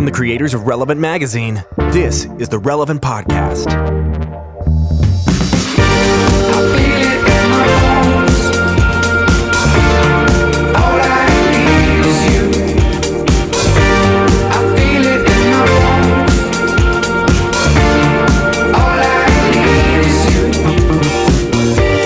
From the creators of Relevant Magazine, this is the Relevant Podcast.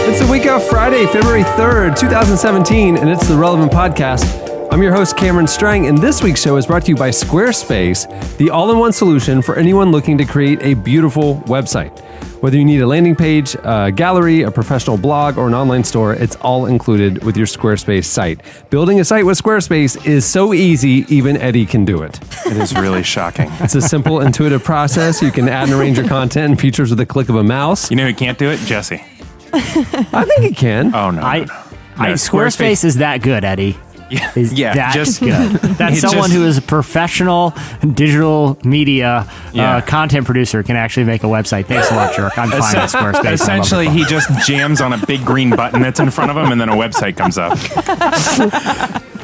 It's the week of Friday, February 3rd, 2017, and it's the Relevant Podcast. I'm your host, Cameron Strang, and this week's show is brought to you by Squarespace, the all-in-one solution for anyone looking to create a beautiful website. Whether you need a landing page, a gallery, a professional blog, or an online store, it's all included with your Squarespace site. Building a site with Squarespace is so easy, even Eddie can do it. It is really shocking. It's a simple, intuitive process. You can add and arrange your content and features with a click of a mouse. You know who can't do it? Jesse. I think it can. Oh, no. Squarespace is that good, Eddie. Is that good? That's someone who is a professional digital media content producer can actually make a website. Thanks a lot, jerk. I'm fine with Squarespace. Essentially, he just jams on a big green button that's in front of him, and then a website comes up.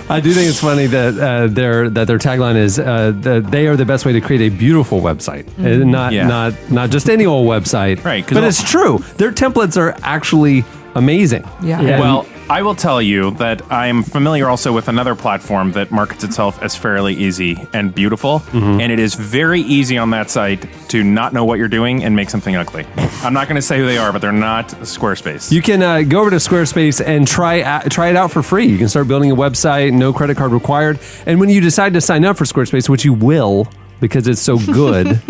I do think it's funny that their tagline is that they are the best way to create a beautiful website, and not just any old website. Right, but it's true. Their templates are actually amazing. Yeah. Well, I will tell you that I am familiar also with another platform that markets itself as fairly easy and beautiful, and it is very easy on that site to not know what you're doing and make something ugly. I'm not going to say who they are, but they're not Squarespace. You can go over to Squarespace and try it out for free. You can start building a website, no credit card required. And when you decide to sign up for Squarespace, which you will, because it's so good,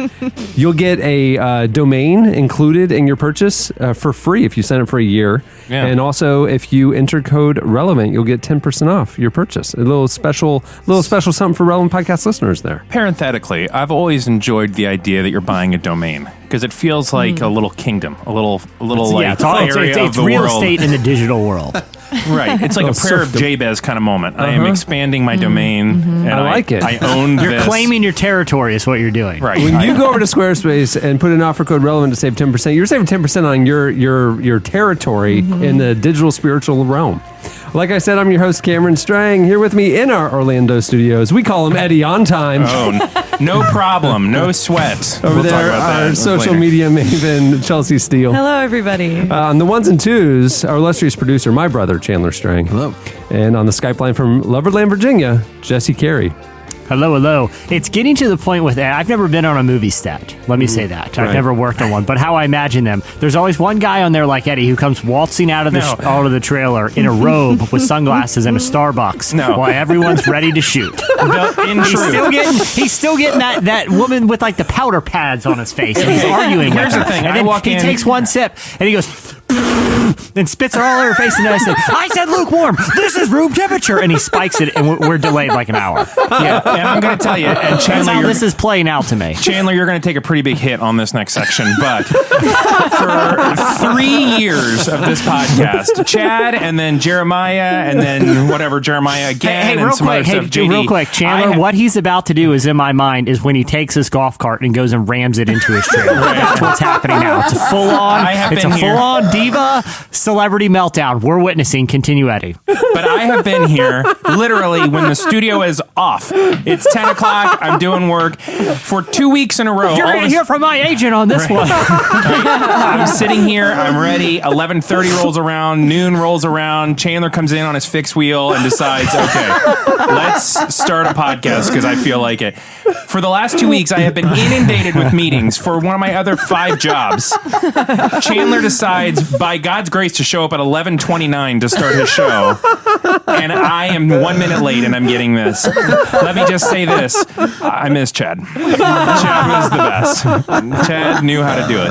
you'll get a domain included in your purchase for free if you sign up for a year. Yeah. And also, if you enter code RELEVANT, you'll get 10% off your purchase. A little special something for Relevant Podcast listeners there. Parenthetically, I've always enjoyed the idea that you're buying a domain because it feels like a little kingdom, a little area of the real world. estate in the digital world. Right. It's like a prayer of Jabez kind of moment. I am expanding my domain. And I like it. I own You're this. claiming your territory is what you're doing. Right. When you go over to Squarespace and put an offer code RELEVANT to save 10%, you're saving 10% on your territory in the digital spiritual realm. Like I said, I'm your host, Cameron Strang. Here with me in our Orlando studios, we call him Eddie on time. Oh, no problem. No sweat. Over there, our social media maven, Chelsea Steele. Hello, everybody. On the ones and twos, our illustrious producer, my brother, Chandler Strang. Hello. And on the Skype line from Loverland, Virginia, Jesse Carey. Hello. It's getting to the point with I've never been on a movie set. Let me say that. I've never worked on one. But how I imagine them, there's always one guy on there like Eddie who comes waltzing out of the trailer in a robe with sunglasses and a Starbucks while everyone's ready to shoot. He's still getting that woman with like the powder pads on his face. And he's arguing Here's with her. the thing. And then he takes one sip and he goes... then spits it all over her face, and then I said lukewarm. This is room temperature, and he spikes it, and we're delayed like an hour. Yeah, and I'm going to tell you, and That's Chandler, how this is playing out to me. Chandler, you're going to take a pretty big hit on this next section, but for 3 years of this podcast, Chad, and then Jeremiah, and then Jeremiah again, and some other stuff. JD, real quick, Chandler, what he's about to do is in my mind is when he takes his golf cart and goes and rams it into his trailer. That's what's happening now. It's a full-on diva celebrity meltdown. We're witnessing. Continue, Eddie. But I have been here literally when the studio is off. It's 10 o'clock. I'm doing work for 2 weeks in a row. You're going to hear from my agent on this one. I'm sitting here. I'm ready. 11:30 rolls around. Noon rolls around. Chandler comes in on his fixed wheel and decides, okay, let's start a podcast because I feel like it. For the last 2 weeks, I have been inundated with meetings for one of my other 5 jobs. Chandler decides, by God's grace, to show up at 11:29 to start his show, and I am 1 minute late, and I'm getting this. Let me just say this: I miss Chad. Chad was the best. Chad knew how to do it.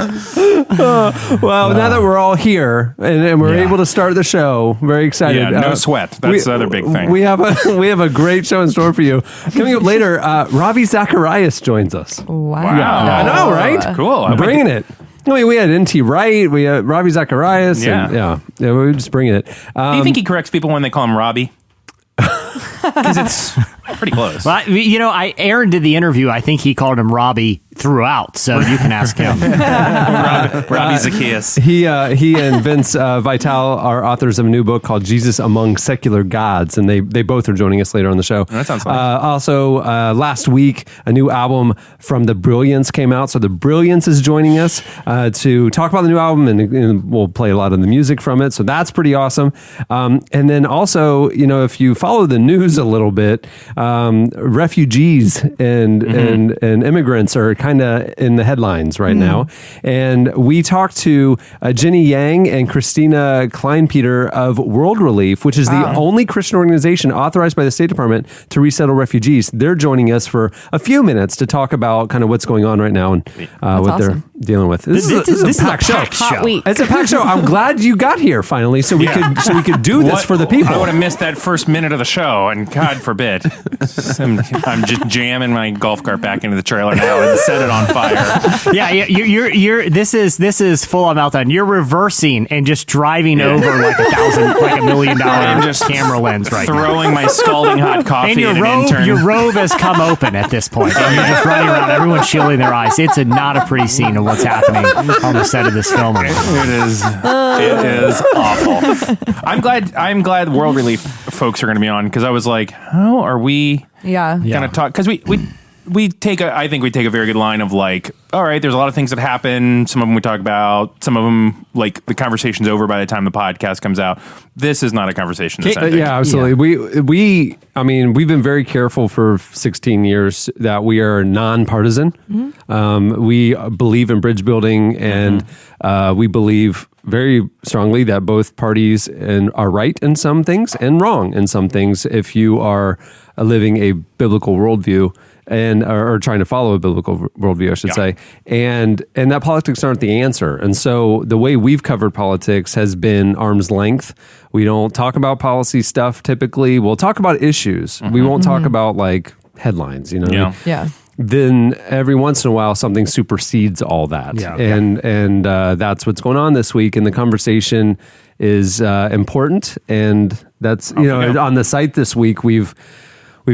Now that we're all here and we're able to start the show, very excited. Yeah, no sweat. That's the other big thing. We have a great show in store for you. Coming up later, Ravi Zacharias joins us. Wow. Yeah, I know, right? Cool. Bringing it. I mean, we had NT Wright, we had Ravi Zacharias. Yeah, we were just bringing it. Do you think he corrects people when they call him Robbie? Because it's Pretty close. Well, Aaron did the interview. I think he called him Robbie throughout, so you can ask him. Robbie Zacchaeus. He and Vince Vitale are authors of a new book called Jesus Among Secular Gods, and they both are joining us later on the show. That sounds fun. Also, last week, a new album from the Brilliance came out, so the Brilliance is joining us to talk about the new album, and we'll play a lot of the music from it, so that's pretty awesome. And then also, if you follow the news a little bit, refugees and immigrants are kind of in the headlines right now. And we talked to Jenny Yang and Christina Kleinpeter of World Relief, which is the only Christian organization authorized by the State Department to resettle refugees. They're joining us for a few minutes to talk about kind of what's going on right now and what they're dealing with. This is a packed show. Hot week. It's a packed show. I'm glad you got here finally, so we could do this for the people. I would have missed that first minute of the show, and God forbid, I'm just jamming my golf cart back into the trailer now and set it on fire. Yeah, you're. This is full on meltdown. You're reversing and just driving over like $1 million just camera lens right now. Throwing my scalding hot coffee And at an intern. your robe has come open at this point, and you're just running around. Everyone's shielding their eyes. It's not a pretty scene of what's happening on the set of this film. It is awful. I'm glad World Relief folks are going to be on, because I was like, how are we going to talk? Because I think we take a very good line of like, all right, there's a lot of things that happen. Some of them we talk about. Some of them, like, the conversation's over by the time the podcast comes out. This is not a conversation that's ending. Yeah, absolutely. Yeah. We've been very careful for 16 years that we are non-partisan. We believe in bridge building, and we believe very strongly that both parties are right in some things and wrong in some things if you are living a biblical worldview and or trying to follow a biblical worldview, I should say, and that politics aren't the answer. And so the way we've covered politics has been arm's length. We don't talk about policy stuff typically. We'll talk about issues. We won't talk about like headlines, Yeah. Then every once in a while something supersedes all that. Yeah. And that's what's going on this week. And the conversation is important. And that's, on the site this week, we've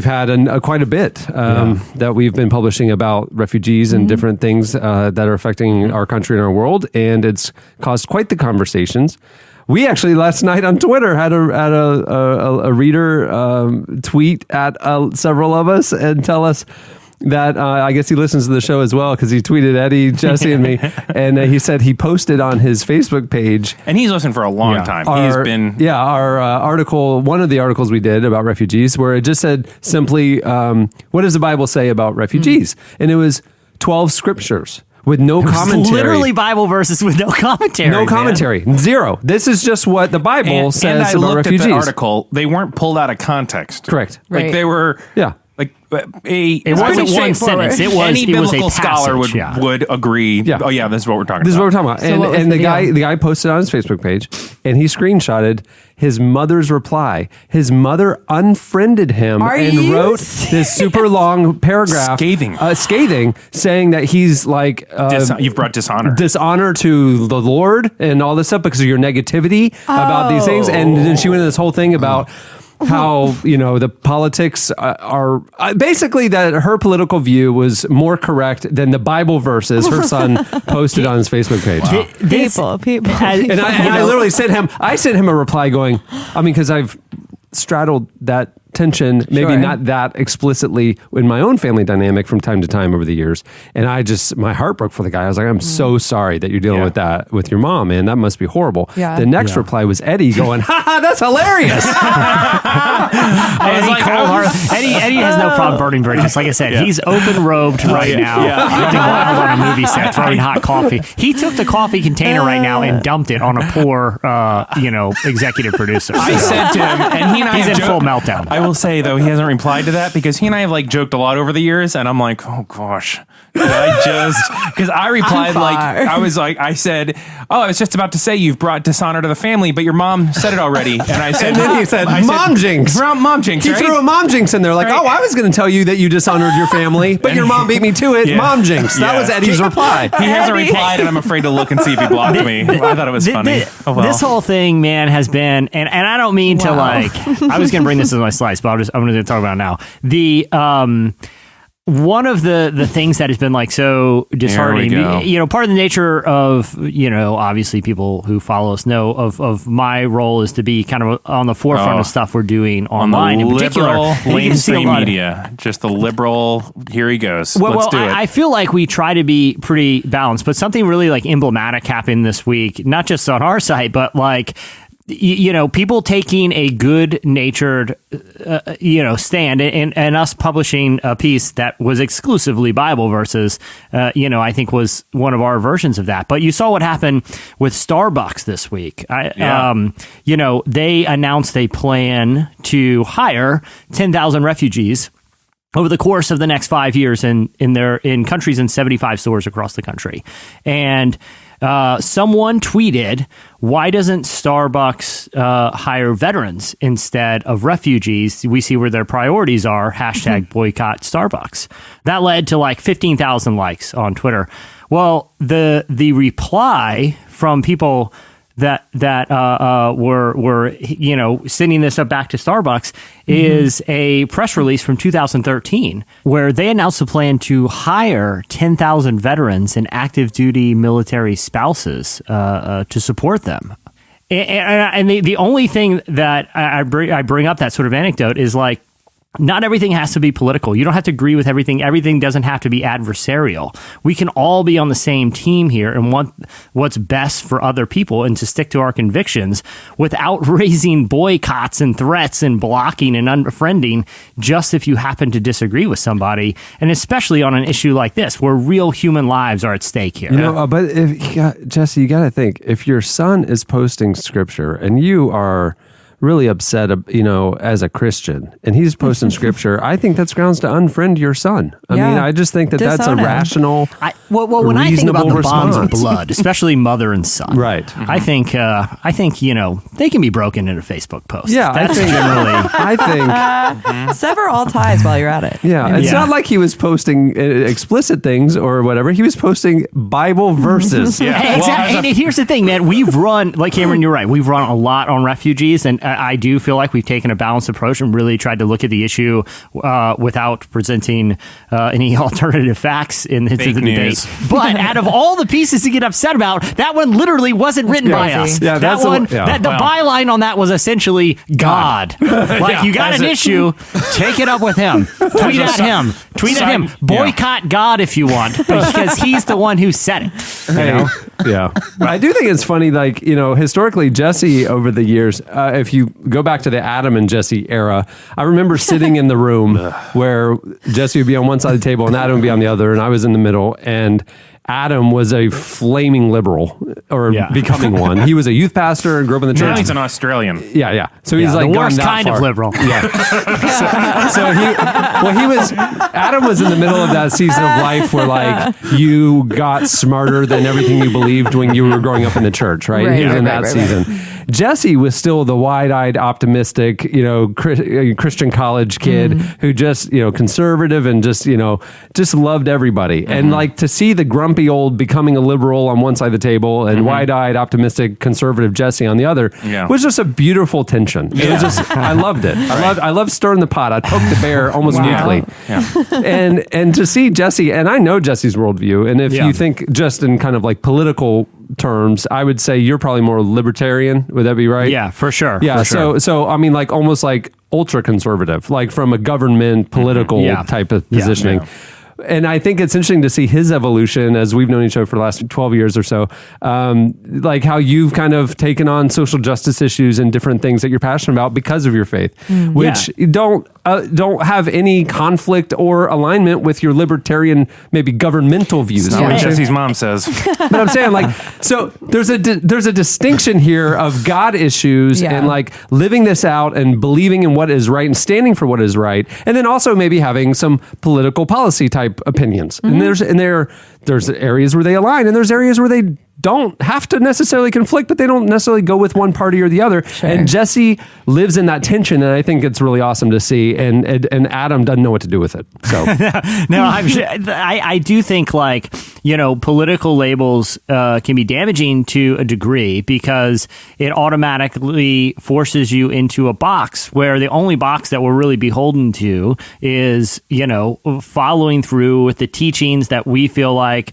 had quite a bit that we've been publishing about refugees and different things that are affecting our country and our world. And it's caused quite the conversations. We actually last night on Twitter had a reader tweet at several of us and tell us that I guess he listens to the show as well, because he tweeted Eddie, Jesse, and me, and he said he posted on his Facebook page. And he's listened for a long time. Our article, one of the articles we did about refugees, where it just said simply, what does the Bible say about refugees? And it was 12 scriptures with no commentary. Literally Bible verses with no commentary. No commentary. Zero. This is just what the Bible says and I about looked refugees. at the article. They weren't pulled out of context. Correct. Right. Like they were... Yeah. Like it wasn't one sentence. Any biblical a scholar passage, would agree. Yeah. Oh yeah, this is what we're talking about. This is what we're talking about. So And the guy posted on his Facebook page, and he screenshotted his mother's reply. His mother unfriended him and wrote this super long paragraph, scathing, saying that he's like you've brought dishonor to the Lord and all this stuff because of your negativity about these things. And then she went into this whole thing about how the politics are basically that her political view was more correct than the Bible verses her son posted on his Facebook page. Wow. People. And I literally sent him a reply going, because I've straddled that tension, maybe not that explicitly in my own family dynamic from time to time over the years. And my heart broke for the guy. I was like, I'm so sorry that you're dealing with that with your mom, man. That must be horrible. Yeah. The next reply was Eddie going, ha, that's hilarious. Eddie has no problem burning bridges. Like I said, he's open-robed right now, running wild on a movie set, throwing hot coffee. He took the coffee container right now and dumped it on a poor, executive producer. I said to him, and he and I he's in joked, full meltdown. I will say, though, he hasn't replied to that because he and I have joked a lot over the years, and I'm like, oh gosh, Because I replied I said, oh, I was just about to say you've brought dishonor to the family, but your mom said it already. And I said, And then he said, Mom jinx. Mom jinx, He right? threw a mom jinx in there. Like, Right. oh, I was going to tell you that you dishonored your family, but your mom beat me to it. Yeah. Mom jinx. That Yeah. was Eddie's reply. He hasn't replied, and I'm afraid to look and see if he blocked me. I thought it was funny. Oh, well. This whole thing, man, has been, and I don't mean to I was going to bring this as my slice, but I'm going to talk about it now. The one of the things that has been like so disheartening, part of the nature of, obviously people who follow us know of my role is to be kind of on the forefront of stuff we're doing online in particular. Mainstream media, just the liberal, here he goes. Let's do it. I feel like we try to be pretty balanced, but something really like emblematic happened this week, not just on our site, but like, people taking a good-natured, stand and us publishing a piece that was exclusively Bible verses, I think was one of our versions of that. But you saw what happened with Starbucks this week. They announced a plan to hire 10,000 refugees over the course of the next 5 years in countries in 75 stores across the country. And someone tweeted, why doesn't Starbucks hire veterans instead of refugees? We see where their priorities are. # boycott Starbucks. That led to like 15,000 likes on Twitter. Well, the reply from people that were sending this up back to Starbucks is a press release from 2013 where they announced a plan to hire 10,000 veterans and active duty military spouses to support them. And the only thing that I bring up that sort of anecdote is like, not everything has to be political. You don't have to agree with everything. Everything doesn't have to be adversarial. We can all be on the same team here and want what's best for other people and to stick to our convictions without raising boycotts and threats and blocking and unfriending just if you happen to disagree with somebody. And especially on an issue like this where real human lives are at stake here. But Jesse, you got to think, if your son is posting scripture and you are really upset, as a Christian, and he's posting scripture, I think that's grounds to unfriend your son. I mean, I just think that's a rational, when I think about the bonds of response. blood, especially mother and son, right? I think they can be broken in a Facebook post. Yeah, that's generally. I think sever all ties while you're at it. Yeah, it's not like he was posting explicit things or whatever. He was posting Bible verses. Yeah, exactly. And here's the thing, man. We've run, like Cameron, you're right. We've run a lot on refugees, and I do feel like we've taken a balanced approach and really tried to look at the issue without presenting any alternative facts in the debate. But out of all the pieces to get upset about, that one literally wasn't written by us. Yeah, that one. The byline on that was essentially God. Like you got an issue, take it up with him. Tweet at him. Tweet at him. Boycott God if you want, because he's the one who said it. Yeah. I do think it's funny, like, historically, Jesse, over the years, if you go back to the Adam and Jesse era, I remember sitting in the room where Jesse would be on one side of the table and Adam would be on the other, and I was in the middle, and Adam was a flaming liberal, or becoming one. He was a youth pastor and grew up in the church. Now he's an Australian. Yeah. So he's like the worst kind far. of liberal. Yeah. Adam was in the middle of that season of life where like you got smarter than everything you believed when you were growing up in the church, right? He was in that season. Jesse was still the wide-eyed, optimistic, Christian college kid who just, conservative and just loved everybody. And like to see the grumpy old becoming a liberal on one side of the table and wide-eyed, optimistic, conservative Jesse on the other was just a beautiful tension. It was just, I loved it. I loved stirring the pot. I'd poke the bear almost weekly. Yeah. And to see Jesse, and I know Jesse's worldview, and if you think just in kind of like political terms, I would say you're probably more libertarian. Would that be right? Yeah, for sure. Yeah. For sure. So I mean, like almost like ultra conservative, like from a government political type of positioning. Yeah. And I think it's interesting to see his evolution as we've known each other for the last 12 years or so, like how you've kind of taken on social justice issues and different things that you're passionate about because of your faith, which don't have any conflict or alignment with your libertarian, maybe governmental views. That's not what Jesse's mom says. But I'm saying, like, So there's a distinction here of God issues and like living this out and believing in what is right and standing for what is right, and then also maybe having some political policy type opinions. And there's areas where they align, and there's areas where they don't have to necessarily conflict, but they don't necessarily go with one party or the other. Sure. And Jesse lives in that tension, and I think it's really awesome to see. And Adam doesn't know what to do with it. So no, I do think like, political labels can be damaging to a degree because it automatically forces you into a box where the only box that we're really beholden to is, following through with the teachings that we feel like,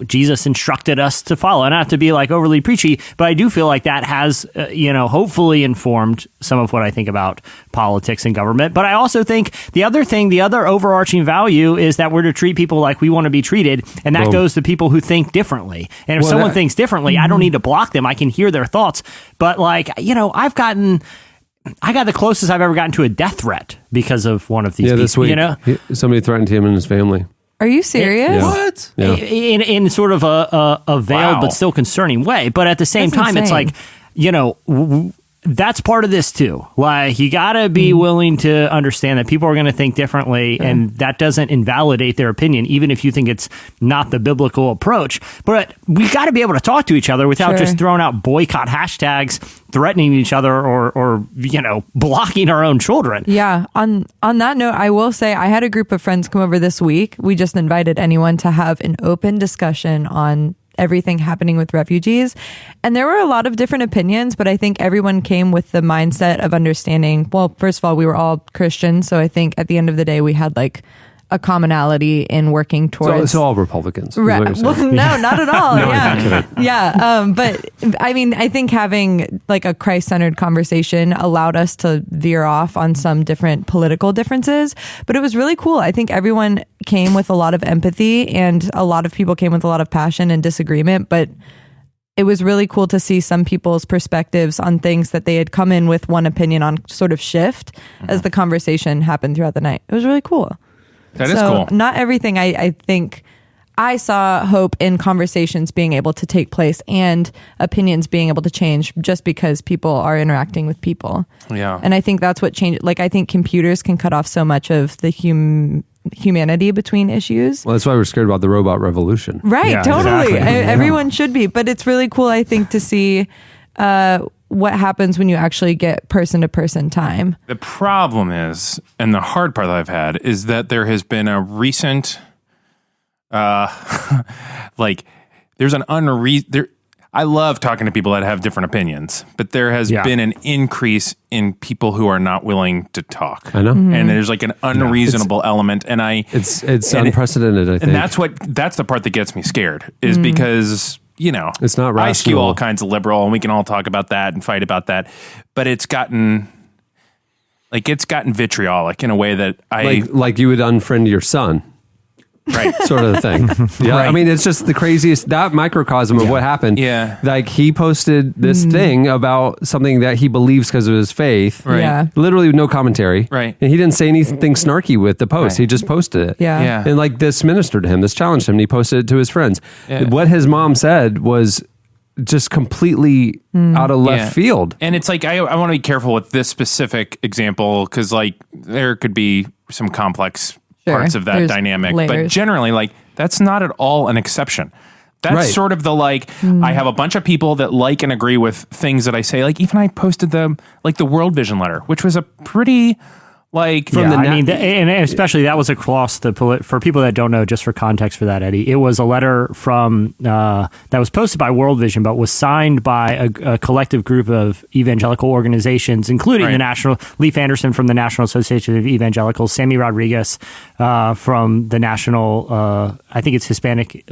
Jesus instructed us to follow. And not to be like overly preachy, but I do feel like that has, hopefully informed some of what I think about politics and government. But I also think the other overarching value is that we're to treat people like we want to be treated. And that goes to people who think differently. And if someone thinks differently, I don't need to block them. I can hear their thoughts. But like, I got the closest I've ever gotten to a death threat because of one of these people. This week, somebody threatened him and his family. Are you serious? What? Yeah. In sort of a veiled but still concerning way. But at the same time, it's like, that's part of this too. Like, you got to be willing to understand that people are going to think differently, and that doesn't invalidate their opinion, even if you think it's not the biblical approach. But we got to be able to talk to each other without just throwing out boycott hashtags, threatening each other, or blocking our own children. Yeah. On that note, I will say I had a group of friends come over this week. We just invited anyone to have an open discussion on everything happening with refugees. And there were a lot of different opinions, but I think everyone came with the mindset of understanding, well, first of all, we were all Christians. So I think at the end of the day, we had like a commonality in working towards. So all Republicans. Right. Well, no, not at all. But I mean, I think having like a Christ-centered conversation allowed us to veer off on some different political differences, but it was really cool. I think everyone came with a lot of empathy, and a lot of people came with a lot of passion and disagreement, but it was really cool to see some people's perspectives on things that they had come in with one opinion on sort of shift as the conversation happened throughout the night. It was really cool. That is cool. Not everything. I think I saw hope in conversations being able to take place and opinions being able to change just because people are interacting with people. Yeah. And I think that's what changed. Like, I think computers can cut off so much of the humanity between issues. Well, that's why we're scared about the robot revolution. Right. Yeah, totally. exactly. Everyone should be. But it's really cool, I think, to see what happens when you actually get person-to-person time. The problem is, and the hard part that I've had, is that there has been a recent, there's an I love talking to people that have different opinions, but there has been an increase in people who are not willing to talk. I know. And there's like an unreasonable element, and it's unprecedented, I think. And that's the part that gets me scared, is because it's not rational. I skew all kinds of liberal, and we can all talk about that and fight about that. But it's gotten vitriolic in a way that like you would unfriend your son. Right. Sort of the thing. Yeah. Right. I mean, it's just the craziest, that microcosm of what happened. Yeah. Like, he posted this thing about something that he believes because of his faith. Right. Yeah. Literally no commentary. Right. And he didn't say anything snarky with the post. Right. He just posted it. Yeah. Yeah. And like, this ministered to him, this challenged him, and he posted it to his friends. Yeah. What his mom said was just completely out of left field. And it's like, I want to be careful with this specific example, because like there could be some complex parts of that There's dynamic, layers. but generally, like, that's not at all an exception. That's sort of the I have a bunch of people that like and agree with things that I say. Like, even I posted the World Vision letter, which was a pretty and especially that was across for people that don't know, just for context for that, Eddie, it was a letter from that was posted by World Vision, but was signed by a collective group of evangelical organizations, including the National, Leif Anderson from the National Association of Evangelicals, Sammy Rodriguez from the National, I think it's Hispanic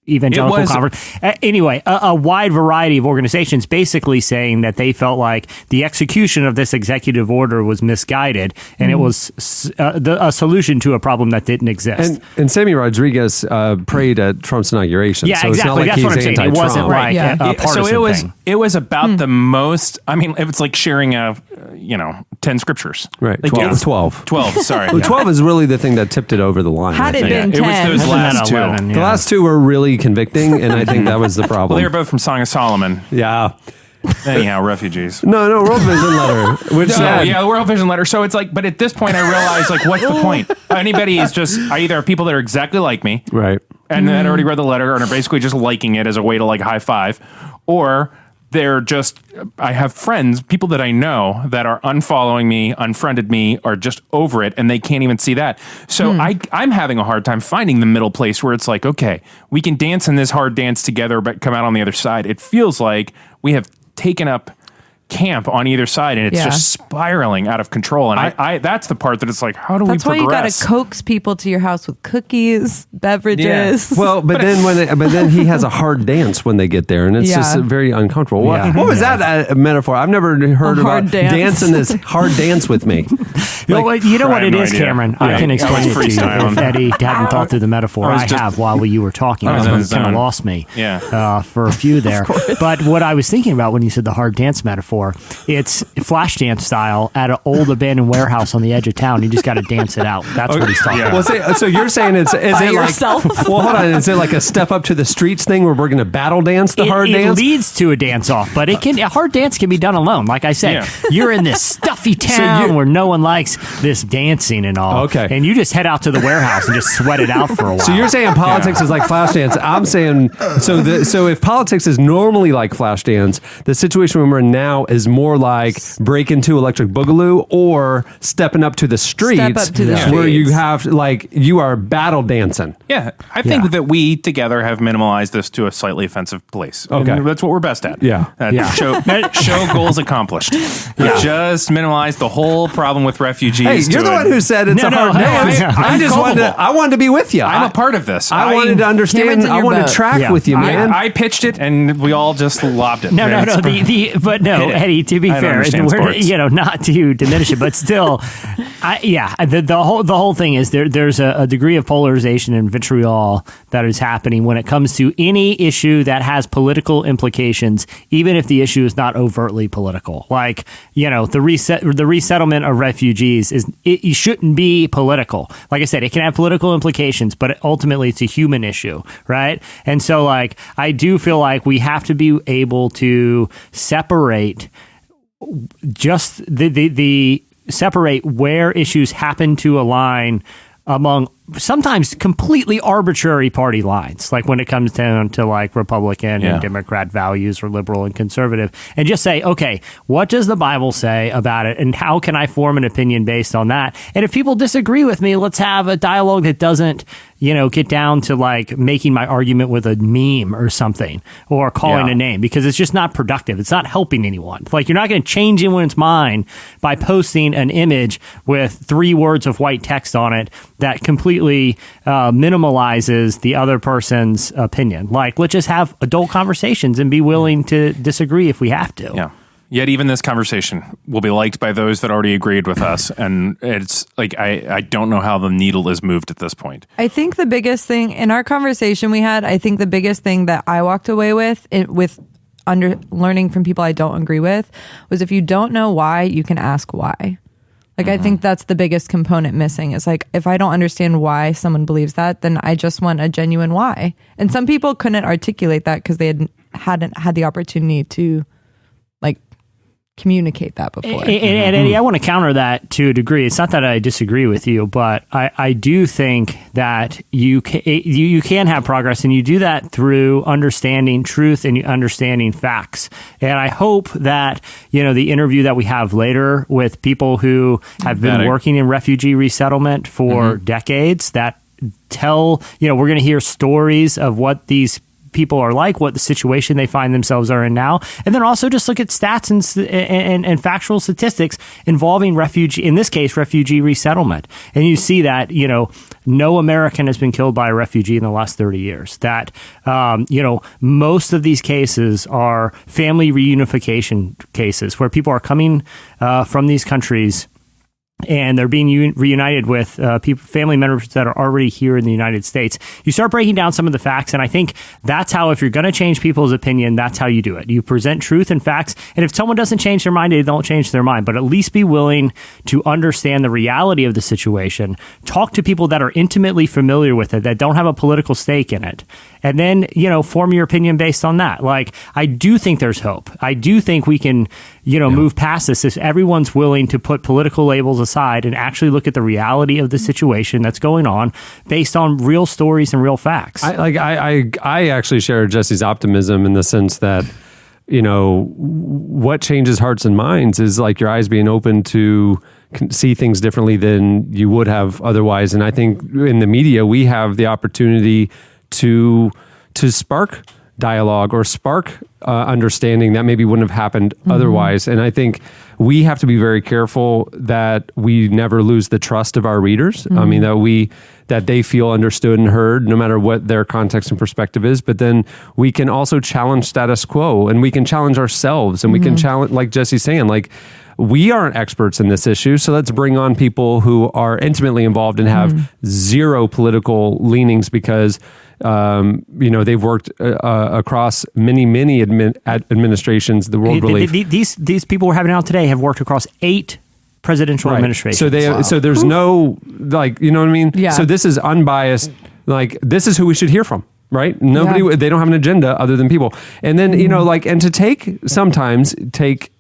Evangelical Conference. Anyway, a wide variety of organizations basically saying that they felt like the execution of this executive order was misguided, and it was a solution to a problem that didn't exist. And Sammy Rodriguez prayed at Trump's inauguration. Yeah, so exactly. It's not like that's what I'm saying. It wasn't like a partisan thing. It was about the most. I mean, it's like sharing 10 scriptures. Right. Like 12. 12. Sorry. Well, 12 is really the thing that tipped it over the line. Had it been 10. It was those last two. The last two were really really convicting, and I think that was the problem. Well, they were both from Song of Solomon. Yeah. Anyhow, refugees. No, World Vision Letter. Which Yeah, the World Vision Letter. So it's like, but at this point, I realize, like, what's the point? Anybody is just, I either have people that are exactly like me, right, and that already read the letter and are basically just liking it as a way to like high five, or they're just, I have friends, people that I know that are unfollowing me, unfriended me, are just over it, and they can't even see that. So I'm having a hard time finding the middle place where it's like, okay, we can dance in this hard dance together, but come out on the other side. It feels like we have taken up camp on either side, and it's just spiraling out of control. And I that's the part that it's like, how do we progress? That's why you got to coax people to your house with cookies, beverages. Yeah. Well, but then he has a hard dance when they get there, and it's just very uncomfortable. What was that metaphor? I've never heard about dancing this hard dance with me. You know what it is, idea. Cameron? Yeah. I can explain it to you. If Eddie hadn't thought through the metaphor, I have while you were talking. It kind of lost me for a few there. But what I was thinking about when you said the hard dance metaphor, it's Flashdance style at an old abandoned warehouse on the edge of town. You just got to dance it out. That's what he's talking about. Well, so you're saying is it yourself? Like, well, hold on, is it like a step up to the streets thing where we're going to battle dance hard dance? It leads to a dance off, but a hard dance can be done alone. Like I said, you're in this stuffy town where no one likes this dancing and all. Okay. And you just head out to the warehouse and just sweat it out for a while. So you're saying politics is like Flashdance. I'm saying, so if politics is normally like Flashdance, the situation we're in now is more like break into Electric Boogaloo or stepping up to the streets, where you have like you are battle dancing. Yeah, I think that we together have minimalized this to a slightly offensive place. Okay, and that's what we're best at. Show goals accomplished. We just minimized the whole problem with refugees. Hey, you're the one who said it's a hard dance. I wanted to be with you. I'm a part of this. I wanted to understand. I wanted to track with you, man. I pitched it, and we all just lobbed it. No. Eddie, to be fair, not to diminish it, but still, the whole thing is there's a degree of polarization and vitriol that is happening when it comes to any issue that has political implications, even if the issue is not overtly political. Like, the resettlement of refugees it shouldn't be political. Like I said, it can have political implications, but ultimately it's a human issue, right? And so, like, I do feel like we have to be able to separate just the separate where issues happen to align among sometimes completely arbitrary party lines, like when it comes down to like Republican and Democrat values or liberal and conservative, and just say, okay, what does the Bible say about it, and how can I form an opinion based on that? And if people disagree with me, let's have a dialogue that doesn't get down to like making my argument with a meme or something, or calling a name, because it's just not productive. It's not helping anyone. Like, you're not going to change anyone's mind by posting an image with 3 words of white text on it that completely minimalizes the other person's opinion. Like, let's just have adult conversations and be willing to disagree if we have to. Yeah. Yet even this conversation will be liked by those that already agreed with us. And it's like, I don't know how the needle is moved at this point. I think the biggest thing in our conversation we had, I think the biggest thing that I walked away with learning from people I don't agree with, was if you don't know why, you can ask why. Like, I think that's the biggest component missing. Is like, if I don't understand why someone believes that, then I just want a genuine why. And some people couldn't articulate that because they hadn't had the opportunity to like communicate that before. And Eddie, I want to counter that to a degree. It's not that I disagree with you, but I do think that you can have progress, and you do that through understanding truth and understanding facts. And I hope that, the interview that we have later with people who have been working in refugee resettlement for decades, that tell, we're going to hear stories of what these people are like, what the situation they find themselves are in now, and then also just look at stats and factual statistics involving in this case, refugee resettlement. And you see that, no American has been killed by a refugee in the last 30 years. That, most of these cases are family reunification cases where people are coming from these countries and they're being reunited with family members that are already here in the United States. You start breaking down some of the facts, and I think that's how, if you're going to change people's opinion, that's how you do it. You present truth and facts, and if someone doesn't change their mind, they don't change their mind, but at least be willing to understand the reality of the situation. Talk to people that are intimately familiar with it, that don't have a political stake in it, and then, form your opinion based on that. Like, I do think there's hope. I do think we can, move past this if everyone's willing to put political labels aside and actually look at the reality of the situation that's going on based on real stories and real facts. I actually share Jesse's optimism in the sense that, what changes hearts and minds is like your eyes being open to see things differently than you would have otherwise. And I think in the media, we have the opportunity to spark dialogue or spark understanding that maybe wouldn't have happened otherwise. And I think we have to be very careful that we never lose the trust of our readers. I mean, that they feel understood and heard no matter what their context and perspective is. But then we can also challenge status quo, and we can challenge ourselves, and we can challenge, like Jesse's saying, like, we aren't experts in this issue, so let's bring on people who are intimately involved and have zero political leanings because they've worked across many administrations. The world relief. These people we're having out today have worked across 8 presidential administrations. So there's no, like, you know what I mean? Yeah. So this is unbiased. Like, this is who we should hear from. Right? Nobody. They don't have an agenda other than people. And then and to sometimes take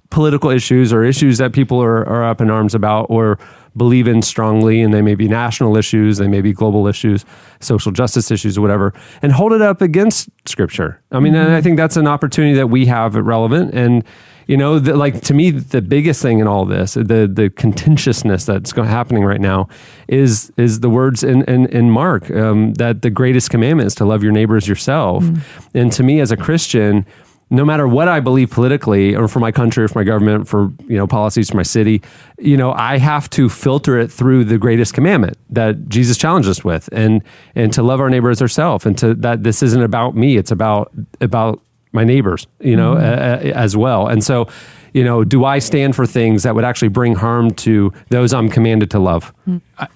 political issues or issues that people are up in arms about or believe in strongly, and they may be national issues, they may be global issues, social justice issues, or whatever, and hold it up against Scripture. I mean, and I think that's an opportunity that we have at Relevant. And to me, the biggest thing in all this, the contentiousness that's happening right now, is the words in Mark that the greatest commandment is to love your neighbor as yourself. And to me, as a Christian, no matter what I believe politically or for my country or for my government, for policies for my city, I have to filter it through the greatest commandment that Jesus challenged us with, and to love our neighbor as ourselves, and to that this isn't about me, it's about my neighbors, as well. And so, do I stand for things that would actually bring harm to those I'm commanded to love?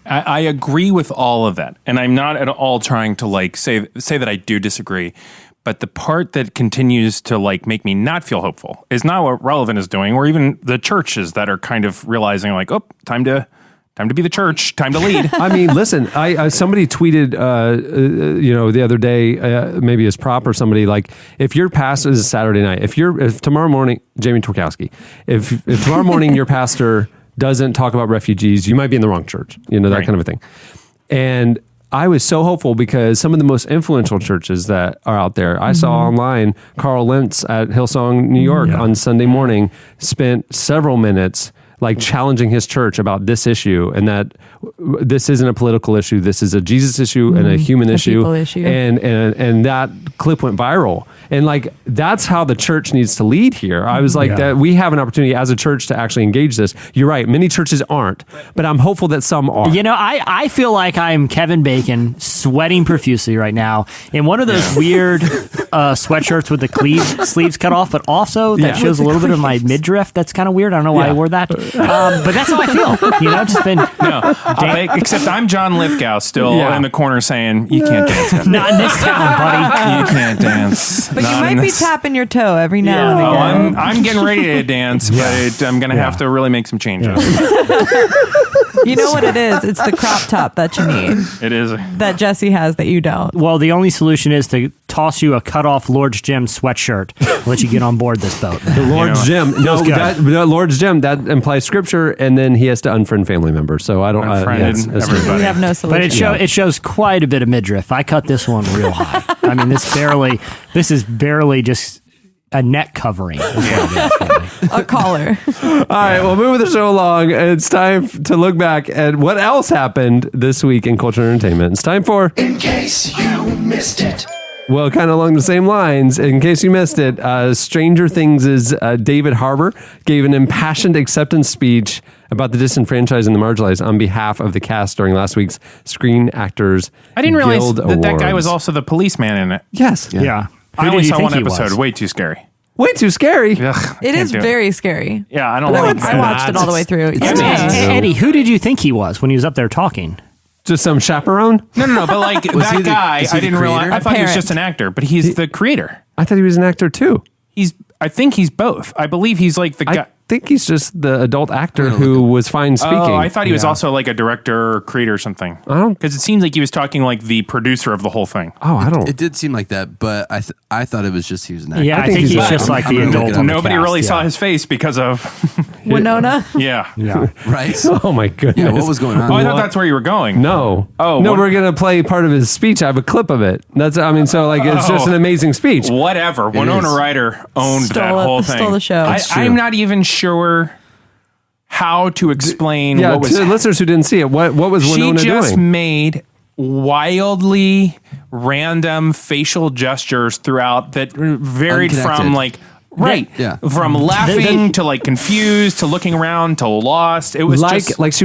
I agree with all of that, and I'm not at all trying to say that I do disagree. But the part that continues to make me not feel hopeful is not what Relevant is doing, or even the churches that are kind of realizing time to be the church, time to lead. I mean, listen, somebody tweeted, the other day, maybe as prop or somebody, like, if your pastor is Saturday night, if tomorrow morning, Jamie Twarkowski, if tomorrow morning your pastor doesn't talk about refugees, you might be in the wrong church, that right. kind of a thing. And I was so hopeful because some of the most influential churches that are out there, I saw online, Carl Lentz at Hillsong, New York on Sunday morning spent several minutes challenging his church about this issue, and that this isn't a political issue. This is a Jesus issue and a human issue. And that clip went viral. And that's how the church needs to lead here. I was that we have an opportunity as a church to actually engage this. You're right. Many churches aren't, but I'm hopeful that some are. I feel like I'm Kevin Bacon sweating profusely right now in one of those weird sweatshirts with the sleeves cut off, but also that shows a little bit of my midriff. That's kind of weird. I don't know why I wore that. But that's how I feel. Just been except I'm John Lithgow still in the corner saying, you can't dance. Not in this town, buddy. You can't dance. But you might be tapping your toe every now and again. I'm getting ready to dance, but I'm going to have to really make some changes. You know what it is? It's the crop top that you need. It is. That Jesse has that you don't. Well, the only solution is to toss you a cut-off Lord's Gym sweatshirt. Let you get on board this boat. The Lord's Gym. No, Lord's Gym, that implies Scripture, and then he has to unfriend family members. So I don't... everybody. We have no solution. But it shows quite a bit of midriff. I cut this one real high. I mean, this is barely just a neck covering. A collar. All right, well, moving the show along, it's time to look back at what else happened this week in culture and entertainment. It's time for... In Case You Missed It. Well, kind of along the same lines, in case you missed it, Stranger Things' David Harbour gave an impassioned acceptance speech about the disenfranchised and the marginalized on behalf of the cast during last week's Screen Actors Guild I didn't realize Awards. that guy was also the policeman in it. Yes. Yeah. I only saw one episode. Way too scary. way too scary. Ugh, It is very scary. Yeah, I don't No, like it's I watched it all the way through. Eddie, who did you think he was when he was up there talking? Just some chaperone? No, but like that guy, is he I the didn't realize. creator? I thought he was Parent. just an actor, but he's the creator. I thought he was an actor too. I think he's both. I believe he's like the guy. I think he's just the adult actor who was fine speaking. Oh, I thought he was also like a director or creator or something. Because it seems like he was talking like the producer of the whole thing. Oh, I don't. It did seem like that, but I thought it was just he was an actor. Yeah, I think he's he's just like I'm the gonna look adult. it up. on the Nobody cast, really yeah. saw his face because of Winona. yeah. Yeah. Right? Oh my goodness. Yeah, what was going on? Oh, I thought that's where you were going. No. Oh, no, what- we're going to play part of his speech. I have a clip of it. That's, I mean, so like, it's just an amazing speech. Whatever. Winona is. Ryder owned that whole thing. Stole the show. That's true. I'm not even sure how to explain Yeah, what was. to the listeners who didn't see it, what was She Winona just doing? made wildly random facial gestures throughout that varied from Unconnected. like. Right. Yeah. From laughing to like confused to looking around to lost. It was just like she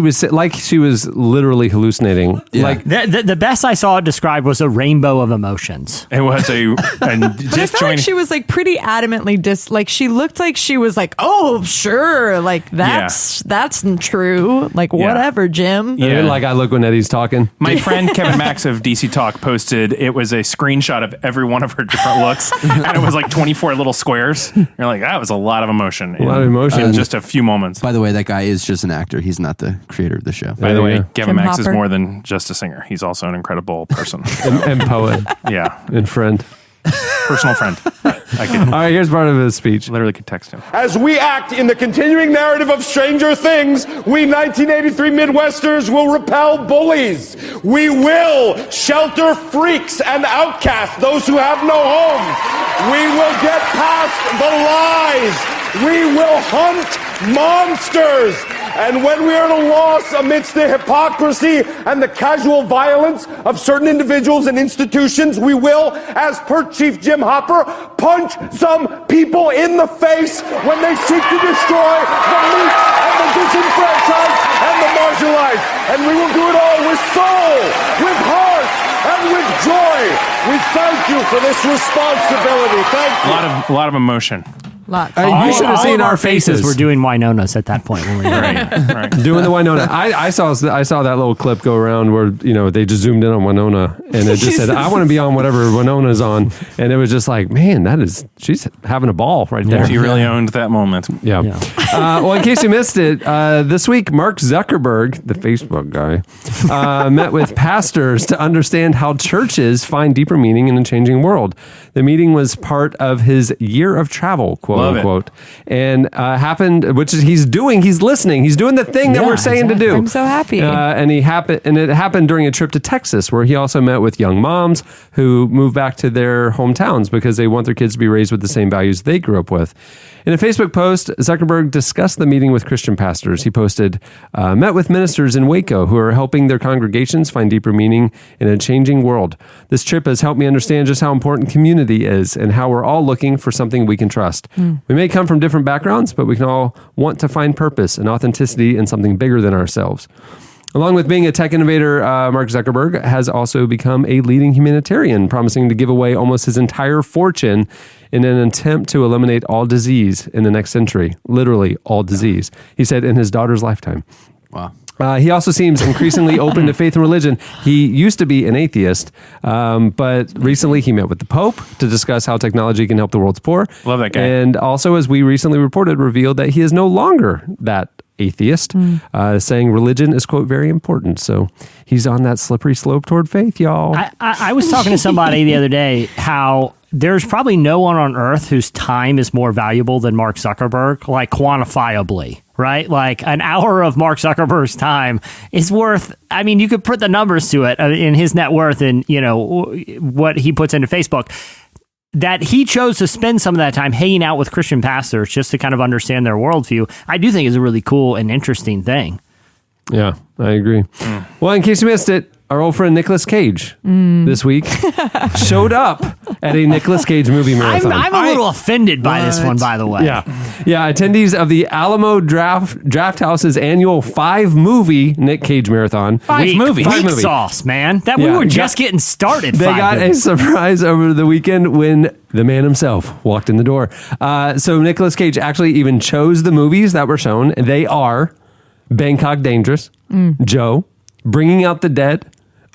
was literally hallucinating. Yeah. Like The best I saw it described was a rainbow of emotions. it was a But I felt like disjointed. she was like pretty adamantly like she looked like she was like, oh sure, like that's true, like Yeah. whatever, Jim. Yeah. like I look when Eddie's talking. My friend Kevin Max of DC Talk posted it was a screenshot of every one of her different looks, and it was like 24 little squares. You're like, that was a lot of emotion. A lot of emotion. in just a few moments. By the way, that guy is just an actor. He's not the creator of the show. By the way, Yeah. Kevin Jim Max is Hopper. more than just a singer. He's also an incredible person. And poet Yeah, and friend. personal friend. I could All right, here's part of his speech. literally could text him. As we act in the continuing narrative of Stranger Things, we 1983 Midwesters will repel bullies. We will shelter freaks and outcasts, those who have no homes. We will get past the lies. We will hunt monsters. And when we are at a loss amidst the hypocrisy and the casual violence of certain individuals and institutions, we will, as per Chief Jim Hopper, punch some people in the face when they seek to destroy the meek and the disenfranchised and the marginalized. And we will do it all with soul, with heart, and with joy. We thank you for this responsibility. Thank you. A lot of emotion. Lots. You should have All seen of our faces. We're doing Winona's at that point when we were Right. Doing the Winona. I saw that little clip go around where they just zoomed in on Winona and it just said, "I want to be on whatever Winona's on," and it was just like, man, she's having a met right there. She really owned that moment. Yeah. Well, in case you missed it, this week Mark Zuckerberg, the Facebook guy, met with pastors to understand how churches find deeper meaning in a changing world. The meeting was part of his year of travel, quote Love it. unquote, and happened, which is he's listening. He's doing the thing that Yeah, we're saying exactly. to do. I'm so happy. And it happened during a trip to Texas, where he also met with young moms who moved back to their hometowns because they want their kids to be raised with the same values they grew up with. In a Facebook post, Zuckerberg discussed the meeting with Christian pastors. He posted, met with ministers in Waco who are helping their congregations find deeper meaning in a changing world. This trip has helped me understand just how important community is and how we're all looking for something we can trust. We may come from different backgrounds, but we can all want to find purpose and authenticity in something bigger than ourselves. Along with being a tech innovator, Mark Zuckerberg has also become a leading humanitarian, promising to give away almost his entire fortune in an attempt to eliminate all disease in the next century. Literally all disease, he said in his daughter's lifetime. Wow. He also seems increasingly open to faith and religion. He used to be an atheist, but recently he met with the Pope to discuss how technology can help the world's poor. Love that guy. And also, as we recently reported, revealed that he is no longer that atheist, saying religion is, quote, very important. So he's on that slippery slope toward faith, y'all. I was talking to somebody the other day how there's probably no one on earth whose time is more valuable than Mark Zuckerberg, like quantifiably, right? Like an hour of Mark Zuckerberg's time is worth, I mean, you could put the numbers to it in his net worth and, what he puts into Facebook. That he chose to spend some of that time hanging out with Christian pastors just to kind of understand their worldview, I do think is a really cool and interesting thing. Yeah, I agree. Well, in case you missed it, our old friend Nicolas Cage this week showed up at a Nicolas Cage movie marathon. I'm a little offended by this one, by the way. Yeah. Yeah, attendees of the Alamo Draft House's annual 5-movie Nick Cage marathon. Five movies. Weak sauce, man. That we were just getting started. They got a surprise over the weekend when the man himself walked in the door. So Nicolas Cage actually even chose the movies that were shown. They are Bangkok Dangerous, Joe, Bringing Out the Dead,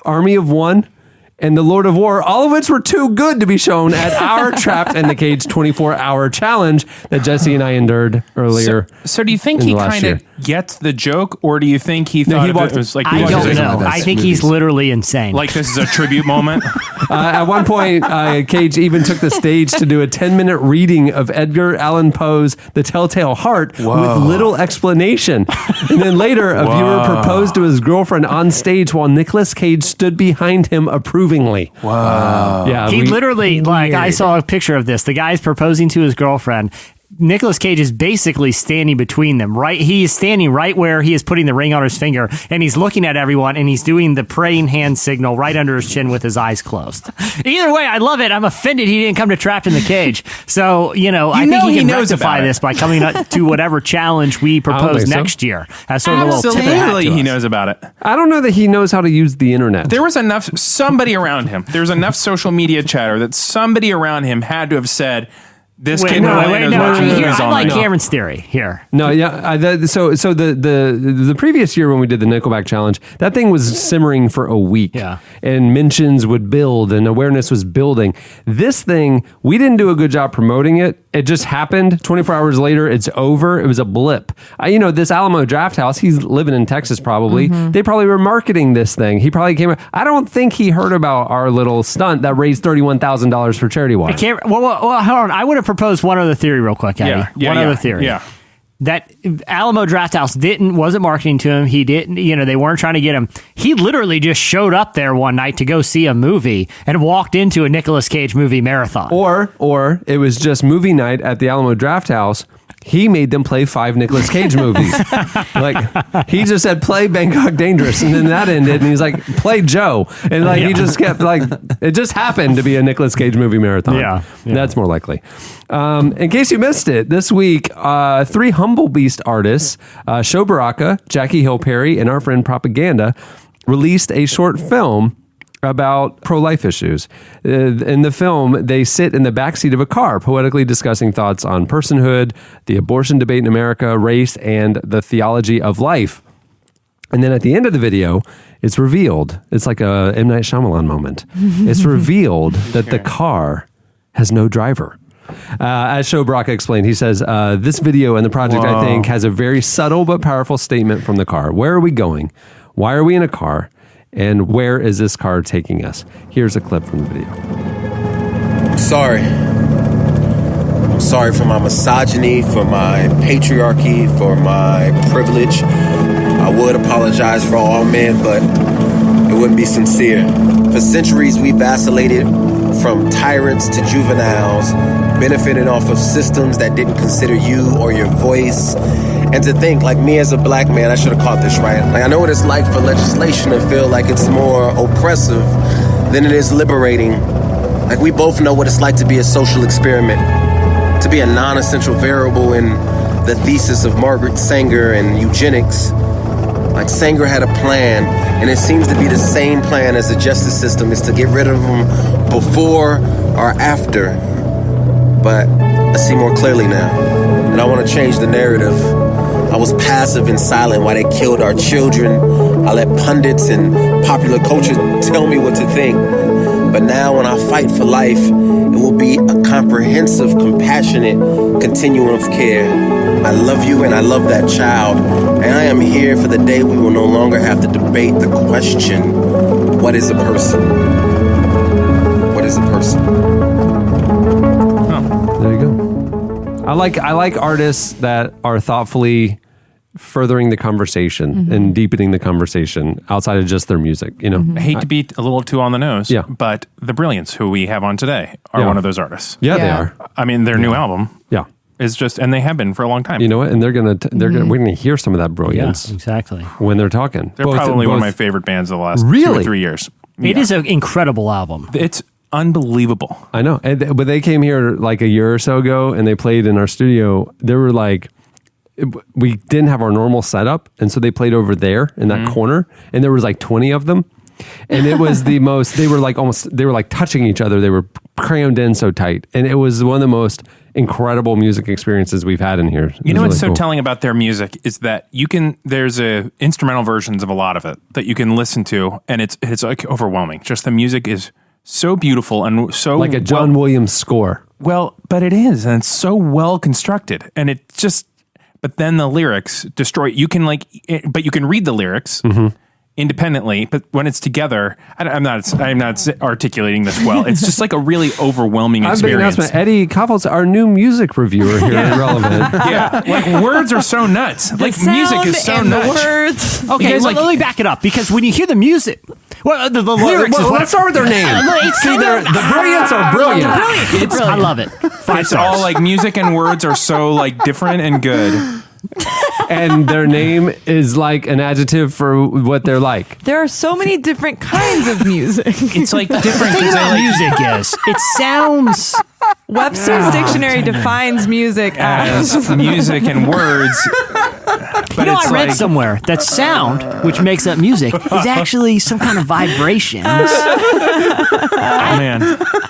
Army of One, and The Lord of War, all of which were too good to be shown at our Trapped in the Cage 24-hour challenge that Jesse and I endured earlier. So do you think he kind of gets the joke, or do you think he thought it was like... I don't know. I think he's literally insane. Like this is a tribute moment? At one point, Cage even took the stage to do a 10-minute reading of Edgar Allan Poe's The Telltale Heart with little explanation. And then later, a viewer proposed to his girlfriend on stage while Nicolas Cage stood behind him approvingly. Wow. Yeah, he literally, like, I saw a picture of this. The guy's proposing to his girlfriend. Nicolas Cage is basically standing between them, right? He is standing right where he is putting the ring on his finger, and he's looking at everyone, and he's doing the praying hand signal right under his chin with his eyes closed. Either way, I love it. I'm offended he didn't come to Trapped in the Cage. So, I think he can rectify this by coming up to whatever challenge we propose next year. As sort of a little tip of the hat to Absolutely, he us. knows about it. I don't know that he knows how to use the internet. There was somebody around him. There's enough social media chatter that somebody around him had to have said, this kid really knows watching movies all I like night. Cameron's theory here. No, yeah. So the previous year when we did the Nickelback challenge, that thing was simmering for a week. Yeah. And mentions would build and awareness was building. This thing, we didn't do a good job promoting it. It just happened. 24 hours later, it's over. It was a blip. This Alamo Draft House, he's living in Texas probably. They probably were marketing this thing. He probably came. I don't think he heard about our little stunt that raised $31,000 for Charity Watch. Well, hold on. I would have proposed one other theory real quick, Eddie. One other theory. Yeah. That Alamo Draft House wasn't marketing to him. He didn't, they weren't trying to get him. He literally just showed up there one night to go see a movie and walked into a Nicolas Cage movie marathon. Or it was just movie night at the Alamo Draft House. He made them play 5 Nicolas Cage movies. Like, he just said, play Bangkok Dangerous. And then that ended. And he's like, play Joe. And he just kept it just happened to be a Nicolas Cage movie marathon. Yeah. That's more likely. In case you missed it, this week, 3 Humble Beast artists, Sho Baraka, Jackie Hill Perry, and our friend Propaganda, released a short film about pro-life issues. In the film, they sit in the backseat of a car, poetically discussing thoughts on personhood, the abortion debate in America, race, and the theology of life. And then at the end of the video, it's revealed. It's like a M. Night Shyamalan moment. It's revealed that the car has no driver. As Sho Baraka explained, he says, this video and the project, I think, has a very subtle but powerful statement from the car. Where are we going? Why are we in a car? And where is this car taking us? Here's a clip from the video. I'm sorry. I'm sorry for my misogyny, for my patriarchy, for my privilege. I would apologize for all men, but it wouldn't be sincere. For centuries, we vacillated from tyrants to juveniles, benefiting off of systems that didn't consider you or your voice. And to think, like me as a black man, I should have caught this right. Like, I know what it's like for legislation to feel like it's more oppressive than it is liberating. Like, we both know what it's like to be a social experiment, to be a non-essential variable in the thesis of Margaret Sanger and eugenics. Like, Sanger had a plan, and it seems to be the same plan as the justice system, is to get rid of them before or after. But I see more clearly now, and I want to change the narrative. I was passive and silent while they killed our children. I let pundits and popular culture tell me what to think. But now when I fight for life, it will be a comprehensive, compassionate continuum of care. I love you and I love that child. And I am here for the day we will no longer have to debate the question, what is a person? What is a person? There you go. I like artists that are thoughtfully furthering the conversation and deepening the conversation outside of just their music. I hate to be a little too on the nose, but the Brilliance, who we have on today, are one of those artists. Yeah, they are. I mean, their new album, is just, and they have been for a long time. You know what? And we're gonna hear some of that brilliance, exactly, when they're talking. They're probably one of my favorite bands of the last 2 or 3 years. It is an incredible album. unbelievable. I know. And but they came here like a year or so ago and they played in our studio. They were like, we didn't have our normal setup. And so they played over there in that corner. And there was like 20 of them. And it was the most, they were like touching each other. They were crammed in so tight. And it was one of the most incredible music experiences we've had in here. You know what's so telling about their music is that there's instrumental versions of a lot of it that you can listen to, and it's like overwhelming. Just the music is so beautiful and so like a John Williams score. Well, but it is, and it's so well constructed, and it just. But then the lyrics destroy. You can but you can read the lyrics. Independently, but when it's together, I'm not articulating this well. It's just like a really overwhelming experience. Eddie Koppel's our new music reviewer here at Relevant. Yeah, like words are so nuts. Like music is so nuts. Words. Okay, let me back it up because when you hear the music, the lyrics. Let's start with their name. See, the Brilliance are brilliant. I love it. It's all like music and words are so like different and good. And their name is like an adjective for what they're like. There are so many different kinds of music. It's like different. The thing about music is, it sounds. Webster's dictionary defines music as music and words. But I read somewhere that sound, which makes up music, is actually some kind of vibration. Oh, man.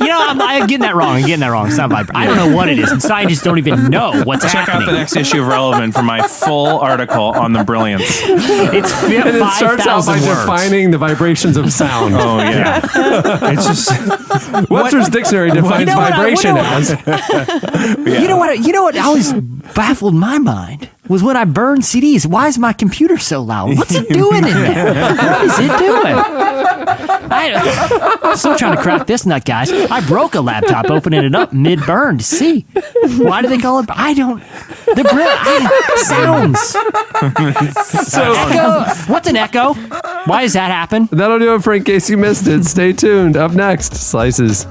I'm getting that wrong. It's not vibration. I don't know what it is, and scientists don't even know what's happening. Check out the next issue of Relevant for my full article on the Brilliance. It's 5,000 and it starts out by defining the vibrations of sound. Oh, yeah. It's just... Webster's dictionary defines vibration as... You know what always baffled my mind was when I burned CDs. Why is my computer so loud? What's it doing in there? What is it doing? I'm still trying to crack this nut, guys. I broke a laptop opening it up mid-burn to see. Why do they call it? I don't. They're brilliant. Sounds. So, echo. What's an echo? Why does that happen? That'll do it for in case you missed it. Stay tuned. Up next, Slices.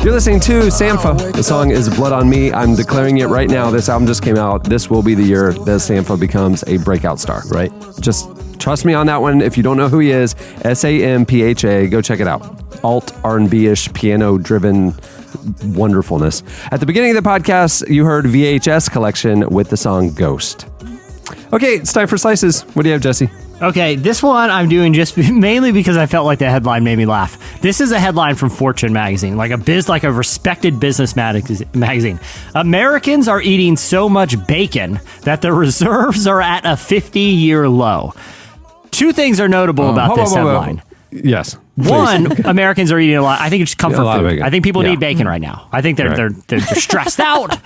You're listening to Sampha. The song is Blood on Me. I'm declaring it right now. This album just came out. This will be the year that Sampha becomes a breakout star, right? Just trust me on that one. If you don't know who he is, Sampha, go check it out. Alt R&B-ish, piano-driven wonderfulness. At the beginning of the podcast, you heard VHS Collection with the song Ghost. Okay, it's time for Slices. What do you have, Jesse? Okay, this one I'm doing just mainly because I felt like the headline made me laugh. This is a headline from Fortune magazine, like a respected business magazine. Americans are eating so much bacon that the reserves are at a 50-year low. Two things are notable about this headline. Yes. One, Americans are eating a lot. I think it's just comfort food. I think people need bacon right now. I think they're stressed out.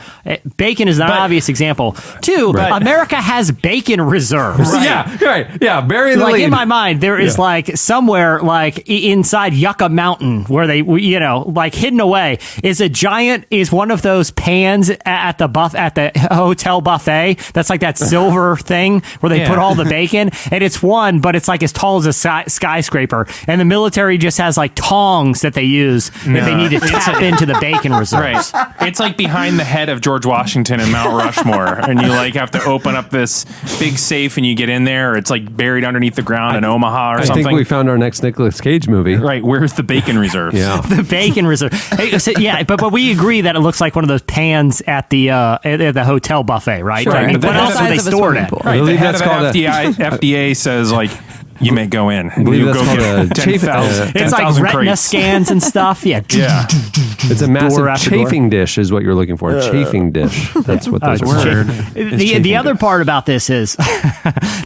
Bacon is an obvious example. Two, America has bacon reserves. Yeah, bury the lead. In my mind, there is like somewhere like inside Yucca Mountain where they, like hidden away is one of those pans at the hotel buffet. That's like that silver thing where they put all the bacon, and it's one, but it's like as tall as a skyscraper, and the military just has like tongs that they use if they need to tap into the bacon reserves. Right. It's like behind the head of George Washington in Mount Rushmore, and you like have to open up this big safe and you get in there, or it's like buried underneath the ground in Omaha or something. I think we found our next Nicolas Cage movie. Right. Where's the bacon reserves? Yeah. The bacon reserve. But we agree that it looks like one of those pans at the hotel buffet, right? Sure. I mean, what else would they store it? Right. The head of FDA says like, you may go in. And you go get 10,000. It's like retina scans and stuff. Yeah. It's a massive chafing dish is what you're looking for. A chafing dish. That's what those are. The other part about this is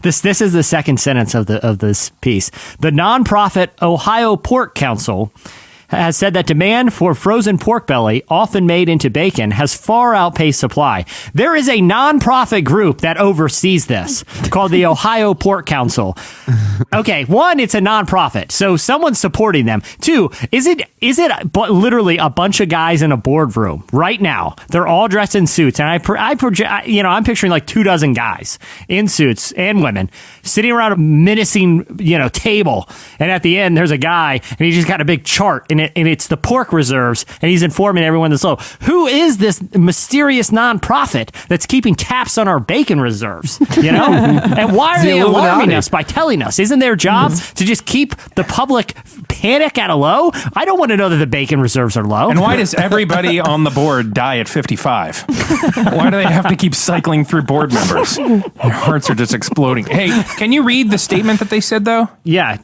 this is the second sentence of this piece. The nonprofit Ohio Pork Council has said that demand for frozen pork belly, often made into bacon, has far outpaced supply. There is a nonprofit group that oversees this called the Ohio Pork Council. Okay, one, it's a nonprofit, so someone's supporting them. Two, is it literally a bunch of guys in a boardroom right now? They're all dressed in suits, and I'm picturing like 24 guys in suits and women sitting around a menacing, table, and at the end there's a guy and he's just got a big chart and it's the pork reserves, and he's informing everyone that's low. Who is this mysterious nonprofit that's keeping tabs on our bacon reserves? And why are they alarming us by telling us? Isn't their job to just keep the public panic at a low? I don't want to know that the bacon reserves are low. And why does everybody on the board die at 55? Why do they have to keep cycling through board members? Their hearts are just exploding. Hey, can you read the statement that they said, though? Yeah.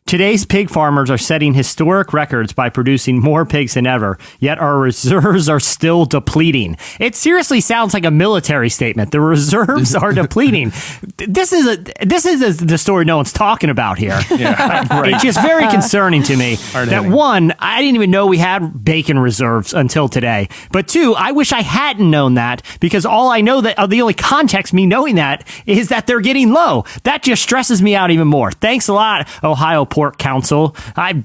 Today's pig farmers are setting historic records by producing more pigs than ever, yet our reserves are still depleting. It seriously sounds like a military statement. The reserves are depleting. This is the story no one's talking about here. Yeah, right. It's just very concerning to me that, one, I didn't even know we had bacon reserves until today. But two, I wish I hadn't known that, because all I know that the only context me knowing that is that they're getting low. That just stresses me out even more. Thanks a lot, Ohio Pork Council. I'm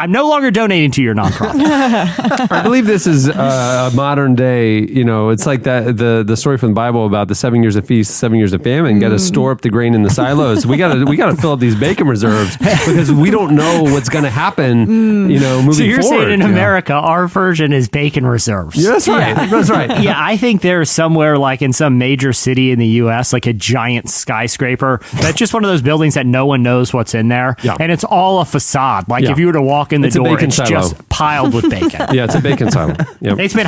no longer donating to your nonprofit. I believe this is a modern day, it's like that the story from the Bible about the 7 years of feast, 7 years of famine. Got to store up the grain in the silos. We got to fill up these bacon reserves because we don't know what's going to happen, moving forward. So you're saying in America, our version is bacon reserves. Yeah, that's right. Yeah. That's right. Yeah, I think there's somewhere like in some major city in the U.S., like a giant skyscraper that's just one of those buildings that no one knows what's in there. Yeah. And it's all a facade. Like if you were to walk in the door, it's just piled with bacon. Yeah, it's a bacon silo. Yep. It's been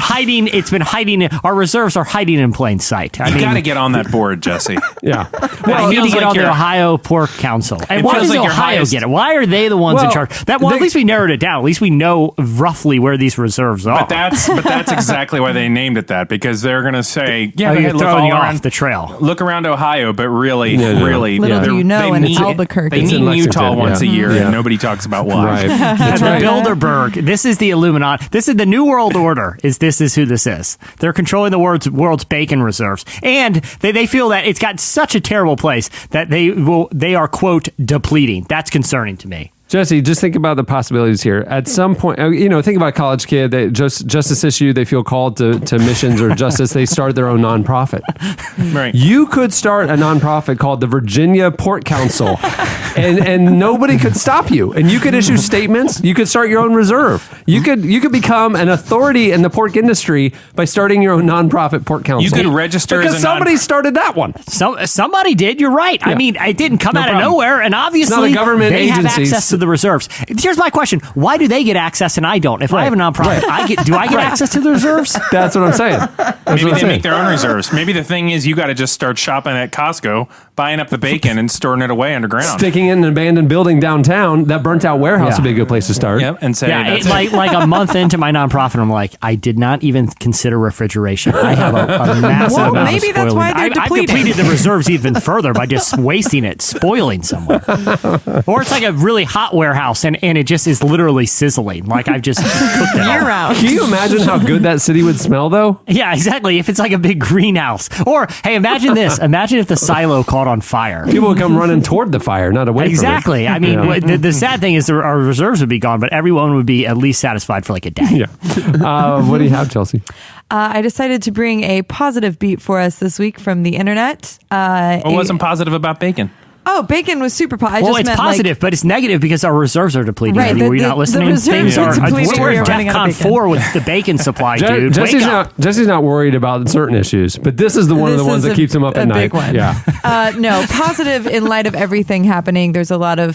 hiding. Our reserves are hiding in plain sight. You got to get on that board, Jesse. Yeah. I need to get on the Ohio Pork Council. And why does Ohio get it? Why are they the ones in charge? At least we narrowed it down. At least we know roughly where these reserves are. But that's exactly why they named it that, because they're going to say, you're throwing you off the trail. Look around Ohio, but really, little do you know, and it's Albuquerque. They meet Utah once a year, and nobody talks about why. Right. That's right. Bilderberg. This is the Illuminati. This is the New World Order. This is who this is. They're controlling the world's bacon reserves, and they feel that it's got such a terrible place that they are, quote, depleting. That's concerning to me. Jesse, just think about the possibilities here. At some point, think about a college kid, justice issue, they feel called to missions or justice, they start their own nonprofit. Right. You could start a nonprofit called the Virginia Pork Council, and nobody could stop you. And you could issue statements. You could start your own reserve. You could become an authority in the pork industry by starting your own nonprofit pork council. You could register because somebody started that one. Somebody did. You're right. Yeah. I mean, it didn't come out of nowhere, and obviously it's not a government they agencies. have access to the reserves. Here's my question: why do they get access and I don't? If I have a nonprofit, do I get access to the reserves? That's what I'm saying. Maybe they make their own reserves. Maybe the thing is, you got to just start shopping at Costco, buying up the bacon, and storing it away underground. Sticking in an abandoned building downtown, that burnt out warehouse would be a good place to start. Yep, and say like a month into my nonprofit, I'm like, I did not even consider refrigeration. I have a massive amount maybe of that's spoiling. why they're depleted. I depleted the reserves even further by just wasting it, spoiling somewhere. Or it's like a really hot warehouse, and it just is literally sizzling. Like I've just cooked it year round. Can you imagine how good that city would smell, though? Yeah, exactly. If it's like a big greenhouse. Or, hey, imagine this. Imagine if the silo caught on fire. People would come running toward the fire, not away exactly. from it. I mean, the sad thing is our reserves would be gone, but everyone would be at least satisfied for like a day. Yeah. What do you have, Chelsea? I decided to bring a positive beat for us this week from the internet. What wasn't positive about bacon? Oh, bacon was super positive. Well, it's positive, but it's negative because our reserves are depleting. Right, were you not listening? The reserves are depleting. We're DEFCON 4 with the bacon supply, dude. Jesse's not worried about certain issues, but this is one of the ones that keeps him up at night. Big one. Yeah. No, positive in light of everything happening. There's a lot of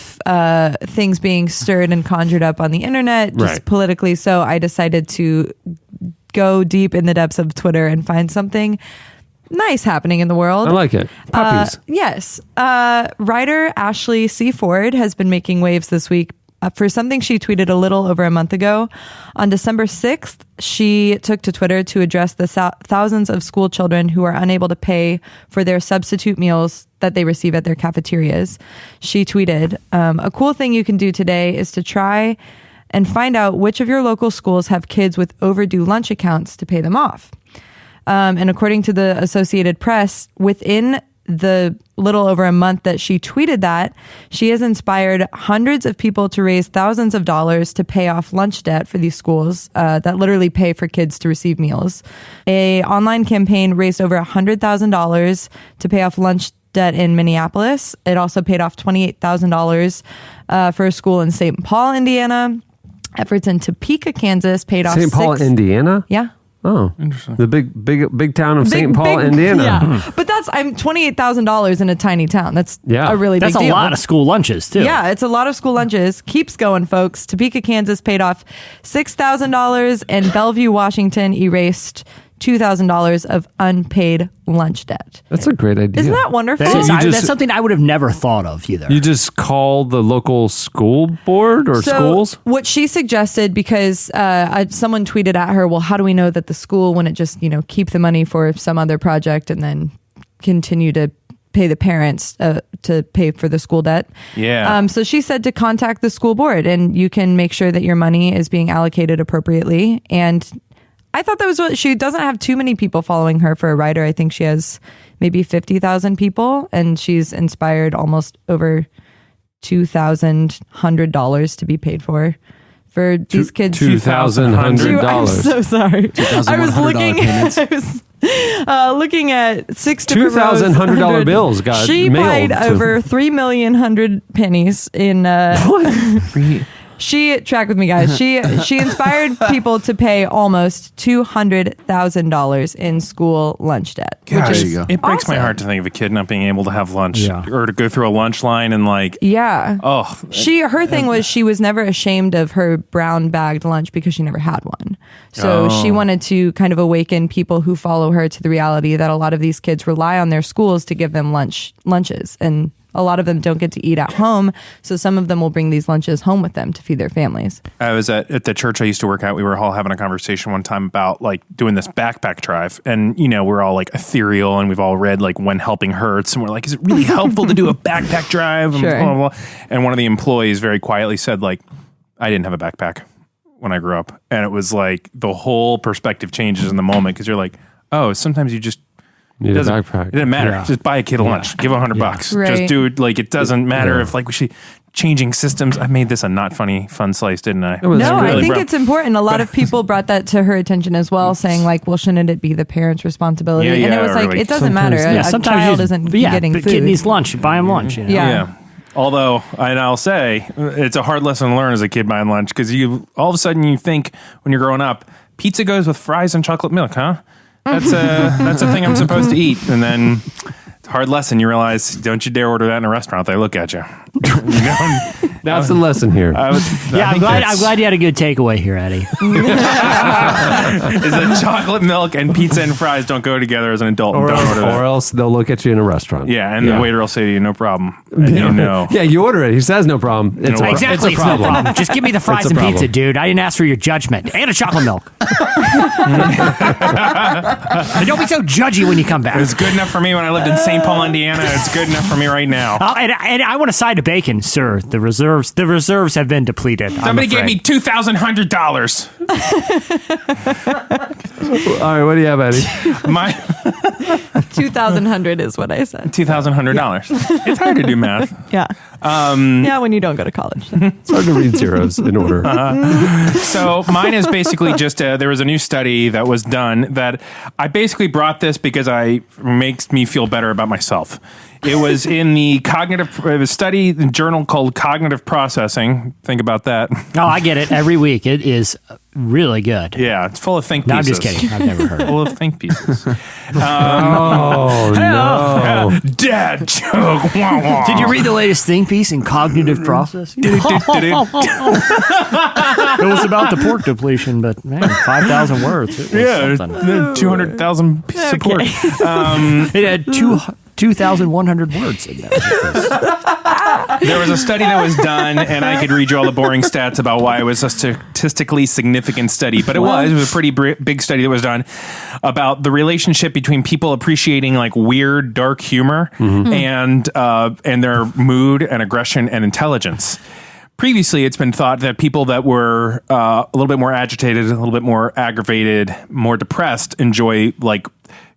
things being stirred and conjured up on the internet, just politically. So I decided to go deep in the depths of Twitter and find something nice happening in the world. I like it. Puppies. Yes. Writer Ashley C. Ford has been making waves this week for something she tweeted a little over a month ago. On December 6th, she took to Twitter to address the thousands of school children who are unable to pay for their substitute meals that they receive at their cafeterias. She tweeted, "A cool thing you can do today is to try and find out which of your local schools have kids with overdue lunch accounts to pay them off. And according to the Associated Press, within the little over a month that she tweeted that, she has inspired hundreds of people to raise thousands of dollars to pay off lunch debt for these schools that literally pay for kids to receive meals. A online campaign raised over $100,000 to pay off lunch debt in Minneapolis. It also paid off $28,000 for a school in St. Paul, Indiana. Efforts in Topeka, Kansas paid off St. Paul, Indiana? Yeah. Oh, interesting. The big town of St. Paul, Indiana. Yeah. But that's $28,000 in a tiny town. That's a really big deal. That's a lot of school lunches too. Yeah, it's a lot of school lunches. Keeps going, folks. Topeka, Kansas paid off $6,000, and Bellevue, Washington erased $2,000 of unpaid lunch debt. That's a great idea. Isn't that wonderful? That's something I would have never thought of either. You just call the local school board or schools? What she suggested, because someone tweeted at her, well, how do we know that the school wouldn't just, keep the money for some other project and then continue to pay the parents to pay for the school debt? Yeah. So she said to contact the school board, and you can make sure that your money is being allocated appropriately. And I thought that was what she doesn't have too many people following her for a writer. I think she has maybe 50,000 people, and she's inspired almost over $2,100 to be be paid for these kids. $2,100. I'm so sorry. I was looking at 6 different $2,100 bills got she mailed. She paid over 3,100,000 pennies in She track with me, guys. She inspired people to pay almost $200,000 in school lunch debt. Gosh, which is it breaks my awesome. heart to think of a kid not being able to have lunch or to go through a lunch line and her thing was she was never ashamed of her brown bagged lunch because she never had one. So she wanted to kind of awaken people who follow her to the reality that a lot of these kids rely on their schools to give them lunches, and a lot of them don't get to eat at home, so some of them will bring these lunches home with them to feed their families. I was at the church I used to work at. We were all having a conversation one time about doing this backpack drive, and we're all ethereal, and we've all read When Helping Hurts, and we're like, is it really helpful to do a backpack drive? And sure. blah, blah, blah. And one of the employees very quietly said, I didn't have a backpack when I grew up, and it was the whole perspective changes in the moment because you're like, oh, sometimes you just. Need a backpack. It doesn't matter. Yeah. Just buy a kid a lunch. Give $100. Right. Just do it. It doesn't matter if changing systems. I made this a not funny fun slice, didn't I? I think it's important. A lot of people brought that to her attention as well, saying well, shouldn't it be the parent's responsibility? Yeah, and it was it doesn't matter. A child isn't getting food. Kid needs lunch. Buy him lunch. Yeah. Although, I'll say, it's a hard lesson to learn as a kid buying lunch because all of a sudden you think when you're growing up, pizza goes with fries and chocolate milk, huh? That's a thing I'm supposed to eat. And then it's a hard lesson. You realize, don't you dare order that in a restaurant. They look at you. That's the lesson here. I'm glad you had a good takeaway here, Eddie. Is that chocolate milk and pizza and fries don't go together as an adult. Or Or else they'll look at you in a restaurant. Yeah, and the waiter will say to you, no problem. And Yeah, you order it. He says no problem. It's a Exactly. It's a problem. No problem. Just give me the fries and pizza, dude. I didn't ask for your judgment. And a chocolate milk. And don't be so judgy when you come back. It was good enough for me when I lived in St. Paul, Indiana. It's good enough for me right now. And I want a side of bacon, sir. The reserves have been depleted. Somebody gave me $2,100. All right, what do you have, Eddie? My $2,100 is what I said. $2,100. It's hard to do math. Yeah. When you don't go to college. It's hard to read zeros in order. So mine is basically just there was a new study that was done that I basically brought this because it makes me feel better about myself. It was in the study, the journal called Cognitive Processing. Think about that. Oh, I get it. Every week. It is really good. Yeah, it's full of think No, pieces. I'm just kidding. I've never heard it. Full of think pieces. No. Dad joke. Wah, wah. Did you read the latest think piece in Cognitive Processing? It was about the pork depletion, but man, 5,000 words. It was something. 200,000 pieces of pork. It had 2,100 words in there. There was a study that was done, and I could read you all the boring stats about why it was a statistically significant study, but it was a pretty big study that was done about the relationship between people appreciating weird, dark humor and their mood and aggression and intelligence. previously it's been thought that people that were a little bit more agitated, a little bit more aggravated, more depressed enjoy like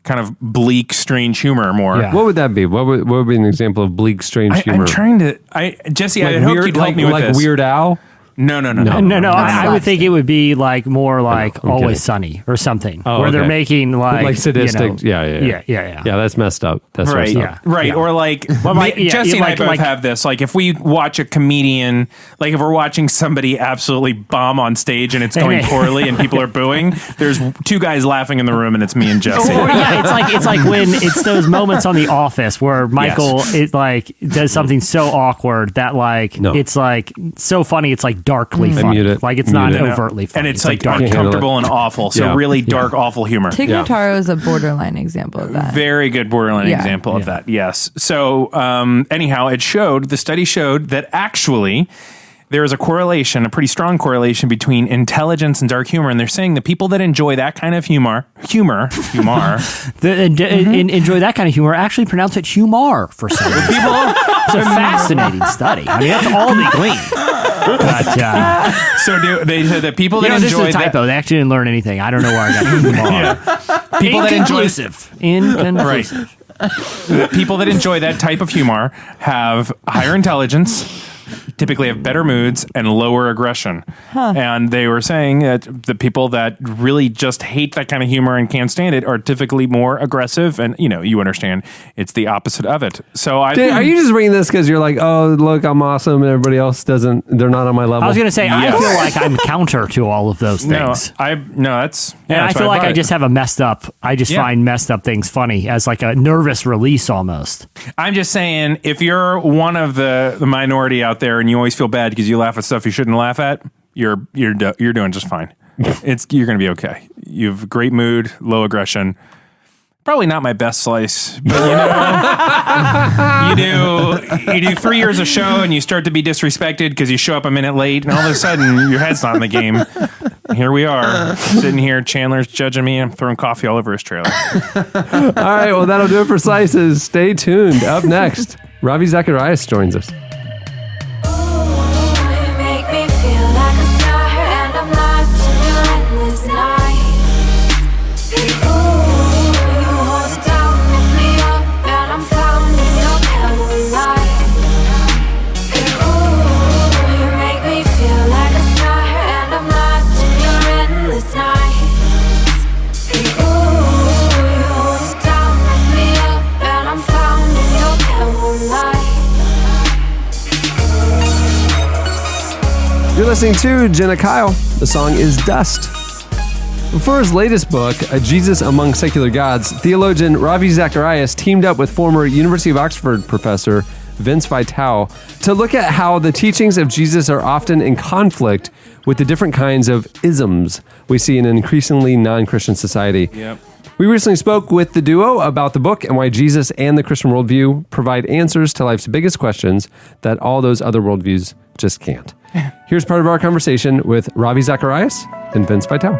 kind of bleak, strange humor more. Yeah. What would that be? What would be an example of bleak, strange humor? I'm trying to... Jesse, I hope you'd help me with like this. Weird Al? No. I would think it would be like more like Always Sunny or something, where they're making like sadistic. Yeah. Yeah, that's messed up. That's right. messed up. Right. Or like Jesse and I both have this. Like if we watch a comedian, like if we're watching somebody absolutely bomb on stage and it's going poorly and people are booing, there's two guys laughing in the room and it's me and Jesse. It's like when it's those moments on The Office where Michael it like does something so awkward that like it's like so funny. It's like darkly funny. Like it's not overtly funny. And it's like uncomfortable and awful. So really dark, awful humor. Tig Notaro is a borderline example of that. Very good borderline example of that. Yes. So anyhow, the study showed that actually there is a correlation, a pretty strong correlation between intelligence and dark humor. And they're saying the people that enjoy that kind of humor, enjoy that kind of humor actually pronounce it humor for some reason. It's a fascinating study. I mean, that's all they glean. But, so they said that people that this enjoy is a typo. They actually didn't learn anything. I don't know where I got humor. People that enjoy Inconclusive. The people that enjoy that type of humor have higher intelligence, typically have better moods and lower aggression. And they were saying that the people that really just hate that kind of humor and can't stand it are typically more aggressive. And, you understand, it's the opposite of it. So are you just bringing this because you're like, oh, look, I'm awesome and everybody else doesn't, they're not on my level? I was going to say, I feel like I'm counter to all of those things. That's I feel like I just have find messed up things funny as like a nervous release almost. I'm just saying, if you're one of the minority out there and you always feel bad because you laugh at stuff you shouldn't laugh at, you're doing just fine. You're going to be okay. You have great mood, low aggression. Probably not my best slice, but you do 3 years of show and you start to be disrespected because you show up a minute late and all of a sudden your head's not in the game. And here we are sitting here. Chandler's judging me. I'm throwing coffee all over his trailer. All right. Well, that'll do it for Slices. Stay tuned. Up next, Ravi Zacharias joins us. You're listening to Jenna Kyle. The song is Dust. For his latest book, A Jesus Among Secular Gods, theologian Ravi Zacharias teamed up with former University of Oxford professor Vince Vitale to look at how the teachings of Jesus are often in conflict with the different kinds of isms we see in an increasingly non-Christian society. Yep. We recently spoke with the duo about the book and why Jesus and the Christian worldview provide answers to life's biggest questions that all those other worldviews just can't. Here's part of our conversation with Ravi Zacharias and Vince Vitale.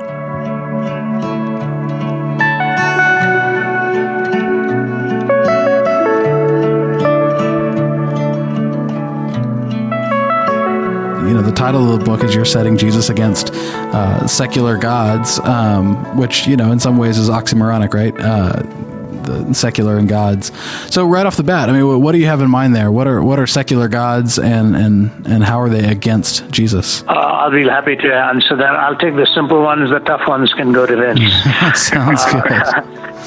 The title of the book is You're Setting Jesus Against Secular Gods, which, in some ways is oxymoronic, right? The secular and gods. So right off the bat, I mean, what do you have in mind there? What are secular gods and how are they against Jesus? I'll be happy to answer that. I'll take the simple ones. The tough ones can go to Vince. Sounds good.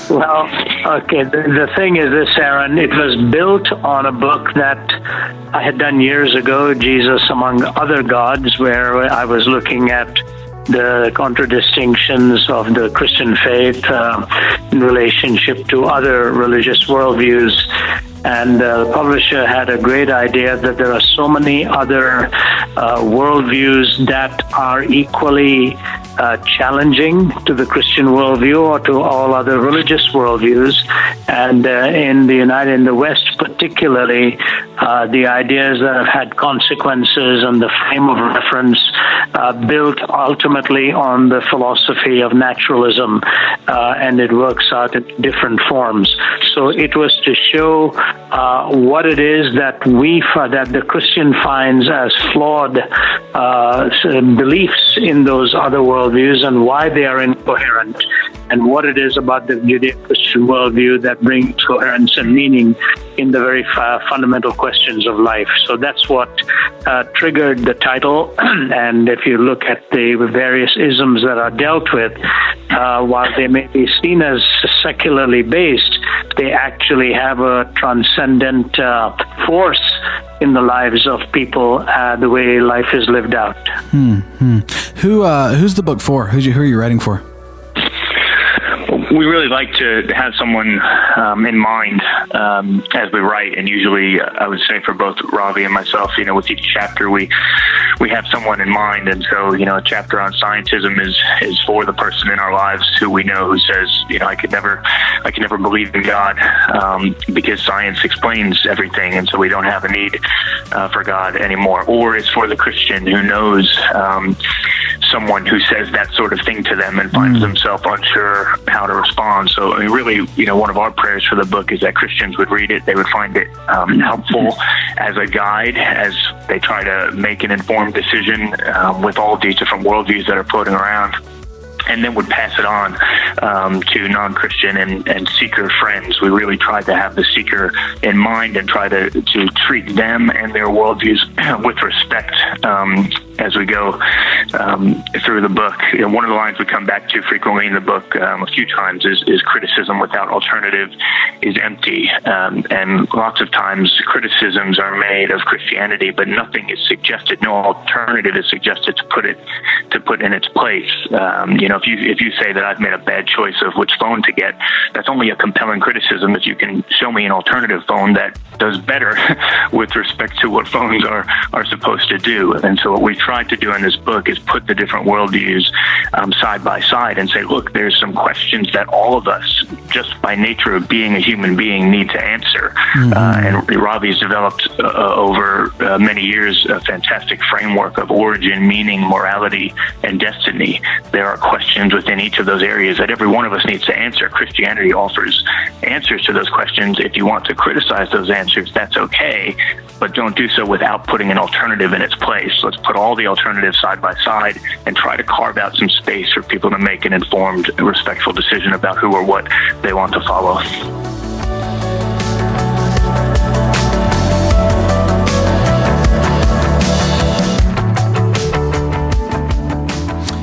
Well, okay. The thing is this, Aaron. It was built on a book that I had done years ago, Jesus Among Other Gods, where I was looking at the contradistinctions of the Christian faith in relationship to other religious worldviews. And the publisher had a great idea that there are so many other worldviews that are equally challenging to the Christian worldview or to all other religious worldviews. And in the West particularly, the ideas that have had consequences and the frame of reference built ultimately on the philosophy of naturalism, and it works out in different forms. So it was to show what it is that that the Christian finds as flawed beliefs in those other worldviews and why they are incoherent, and what it is about the Judeo-Christian worldview that brings coherence and meaning in the very fundamental questions of life. So that's what triggered the title. And if you look at the various isms that are dealt with, while they may be seen as secularly based, they actually have a transcendent force in the lives of people, the way life is lived out. Who's the book for? Who are you writing for? We really like to have someone in mind as we write, and usually I would say for both Ravi and myself, with each chapter we have someone in mind, and so a chapter on scientism is for the person in our lives who we know who says, I could never believe in God because science explains everything, and so we don't have a need for God anymore. Or it's for the Christian who knows someone who says that sort of thing to them and finds themselves unsure how to respond. So really, one of our prayers for the book is that Christians would read it. They would find it helpful as a guide as they try to make an informed decision with all of these different worldviews that are floating around, and then would pass it on to non-Christian and seeker friends. We really try to have the seeker in mind and try to treat them and their worldviews with respect as we go through the book. One of the lines we come back to frequently in the book a few times is criticism without alternative is empty. And lots of times criticisms are made of Christianity, but nothing is suggested, no alternative is suggested to put in its place. If you say that I've made a bad choice of which phone to get, that's only a compelling criticism if you can show me an alternative phone that does better with respect to what phones are supposed to do. And so what we tried to do in this book is put the different worldviews side by side and say, look, there's some questions that all of us, just by nature of being a human being, need to answer. And Ravi's developed over many years a fantastic framework of origin, meaning, morality, and destiny. There are questions within each of those areas that every one of us needs to answer. Christianity offers answers to those questions. If you want to criticize those answers, that's okay, but don't do so without putting an alternative in its place. Let's put all the alternatives side by side and try to carve out some space for people to make an informed, respectful decision about who or what they want to follow.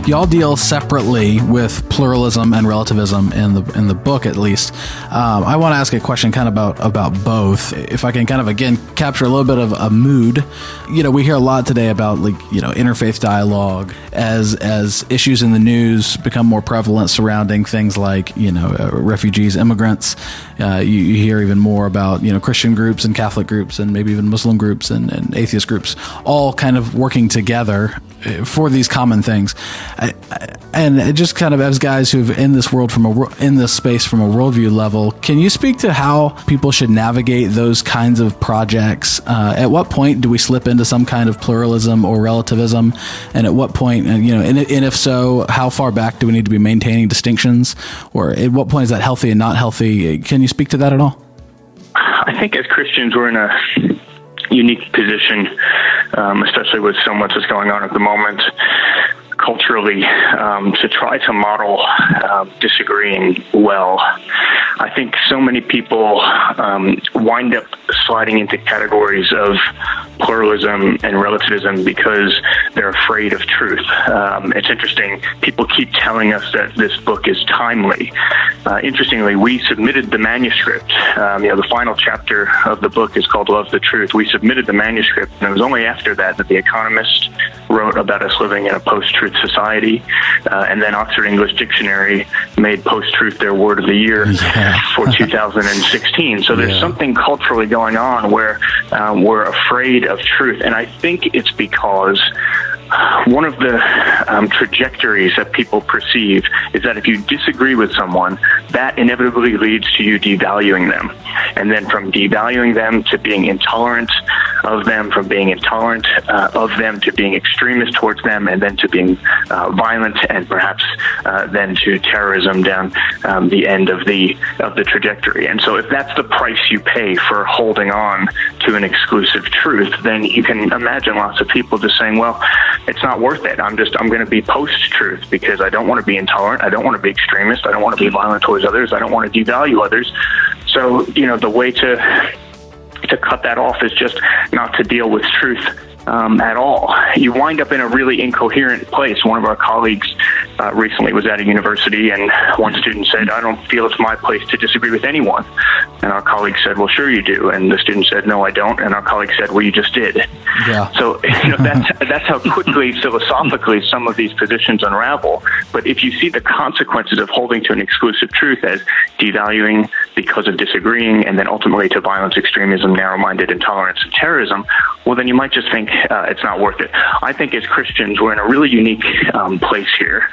Y'all deal separately with pluralism and relativism in the book, at least. I want to ask a question kind of about both. If I can kind of, again, capture a little bit of a mood. We hear a lot today about interfaith dialogue as issues in the news become more prevalent surrounding things like, refugees, immigrants. You hear even more about, Christian groups and Catholic groups and maybe even Muslim groups and atheist groups all kind of working together for these common things. And just kind of as guys who've in this world in this space from a worldview level, can you speak to how people should navigate those kinds of projects? At what point do we slip into some kind of pluralism or relativism? And at what point, and if so, how far back do we need to be maintaining distinctions? Or at what point is that healthy and not healthy? Can you speak to that at all? I think as Christians, we're in a unique position, especially with so much that's going on at the moment culturally, to try to model disagreeing well. I think so many people wind up sliding into categories of pluralism and relativism because they're afraid of truth. It's interesting. People keep telling us that this book is timely. Interestingly, we submitted the manuscript. The final chapter of the book is called Love the Truth. We submitted the manuscript, and it was only after that The Economist wrote about us living in a post-truth society, and then Oxford English Dictionary made post-truth their word of the year for 2016. So there's something culturally going on where we're afraid of truth, and I think it's because one of the trajectories that people perceive is that if you disagree with someone, that inevitably leads to you devaluing them. And then from devaluing them to being intolerant of them, from being intolerant of them to being extremist towards them, and then to being violent, and perhaps then to terrorism down the end of the trajectory. And so if that's the price you pay for holding on to an exclusive truth, then you can imagine lots of people just saying, well, it's not worth it. I'm going to be post-truth because I don't want to be intolerant. I don't want to be extremist. I don't want to be violent towards others. I don't want to devalue others. So, the way to cut that off is just not to deal with truth at all. You wind up in a really incoherent place. One of our colleagues recently was at a university, and one student said, I don't feel it's my place to disagree with anyone. And our colleague said, well, sure you do. And the student said, no, I don't. And our colleague said, well, you just did. Yeah. So that's how quickly, philosophically, some of these positions unravel. But if you see the consequences of holding to an exclusive truth as devaluing because of disagreeing, and then ultimately to violence, extremism, narrow-minded intolerance, and terrorism, well, then you might just think it's not worth it. I think as Christians, we're in a really unique place here,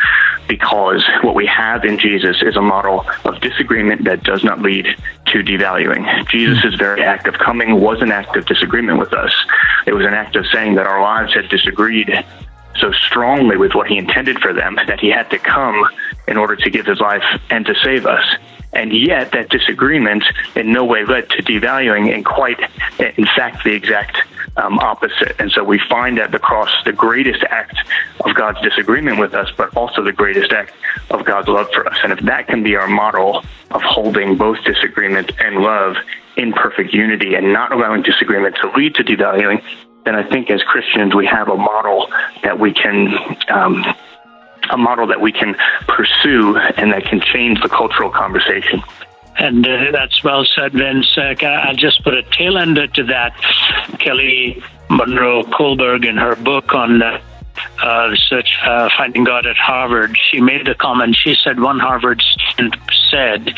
because what we have in Jesus is a model of disagreement that does not lead to devaluing. Jesus' very act of coming was an act of disagreement with us. It was an act of saying that our lives had disagreed so strongly with what he intended for them that he had to come in order to give his life and to save us. And yet that disagreement in no way led to devaluing, and quite, in fact, the exact opposite. And so we find at the cross the greatest act of God's disagreement with us, but also the greatest act of God's love for us. And if that can be our model of holding both disagreement and love in perfect unity and not allowing disagreement to lead to devaluing, then I think as Christians we have a model that we can pursue and that can change the cultural conversation. And that's well said, Vince. I'll just put a tail ender to that. Kelly Monroe Kohlberg, in her book on research, Finding God at Harvard, she made the comment. She said one Harvard student said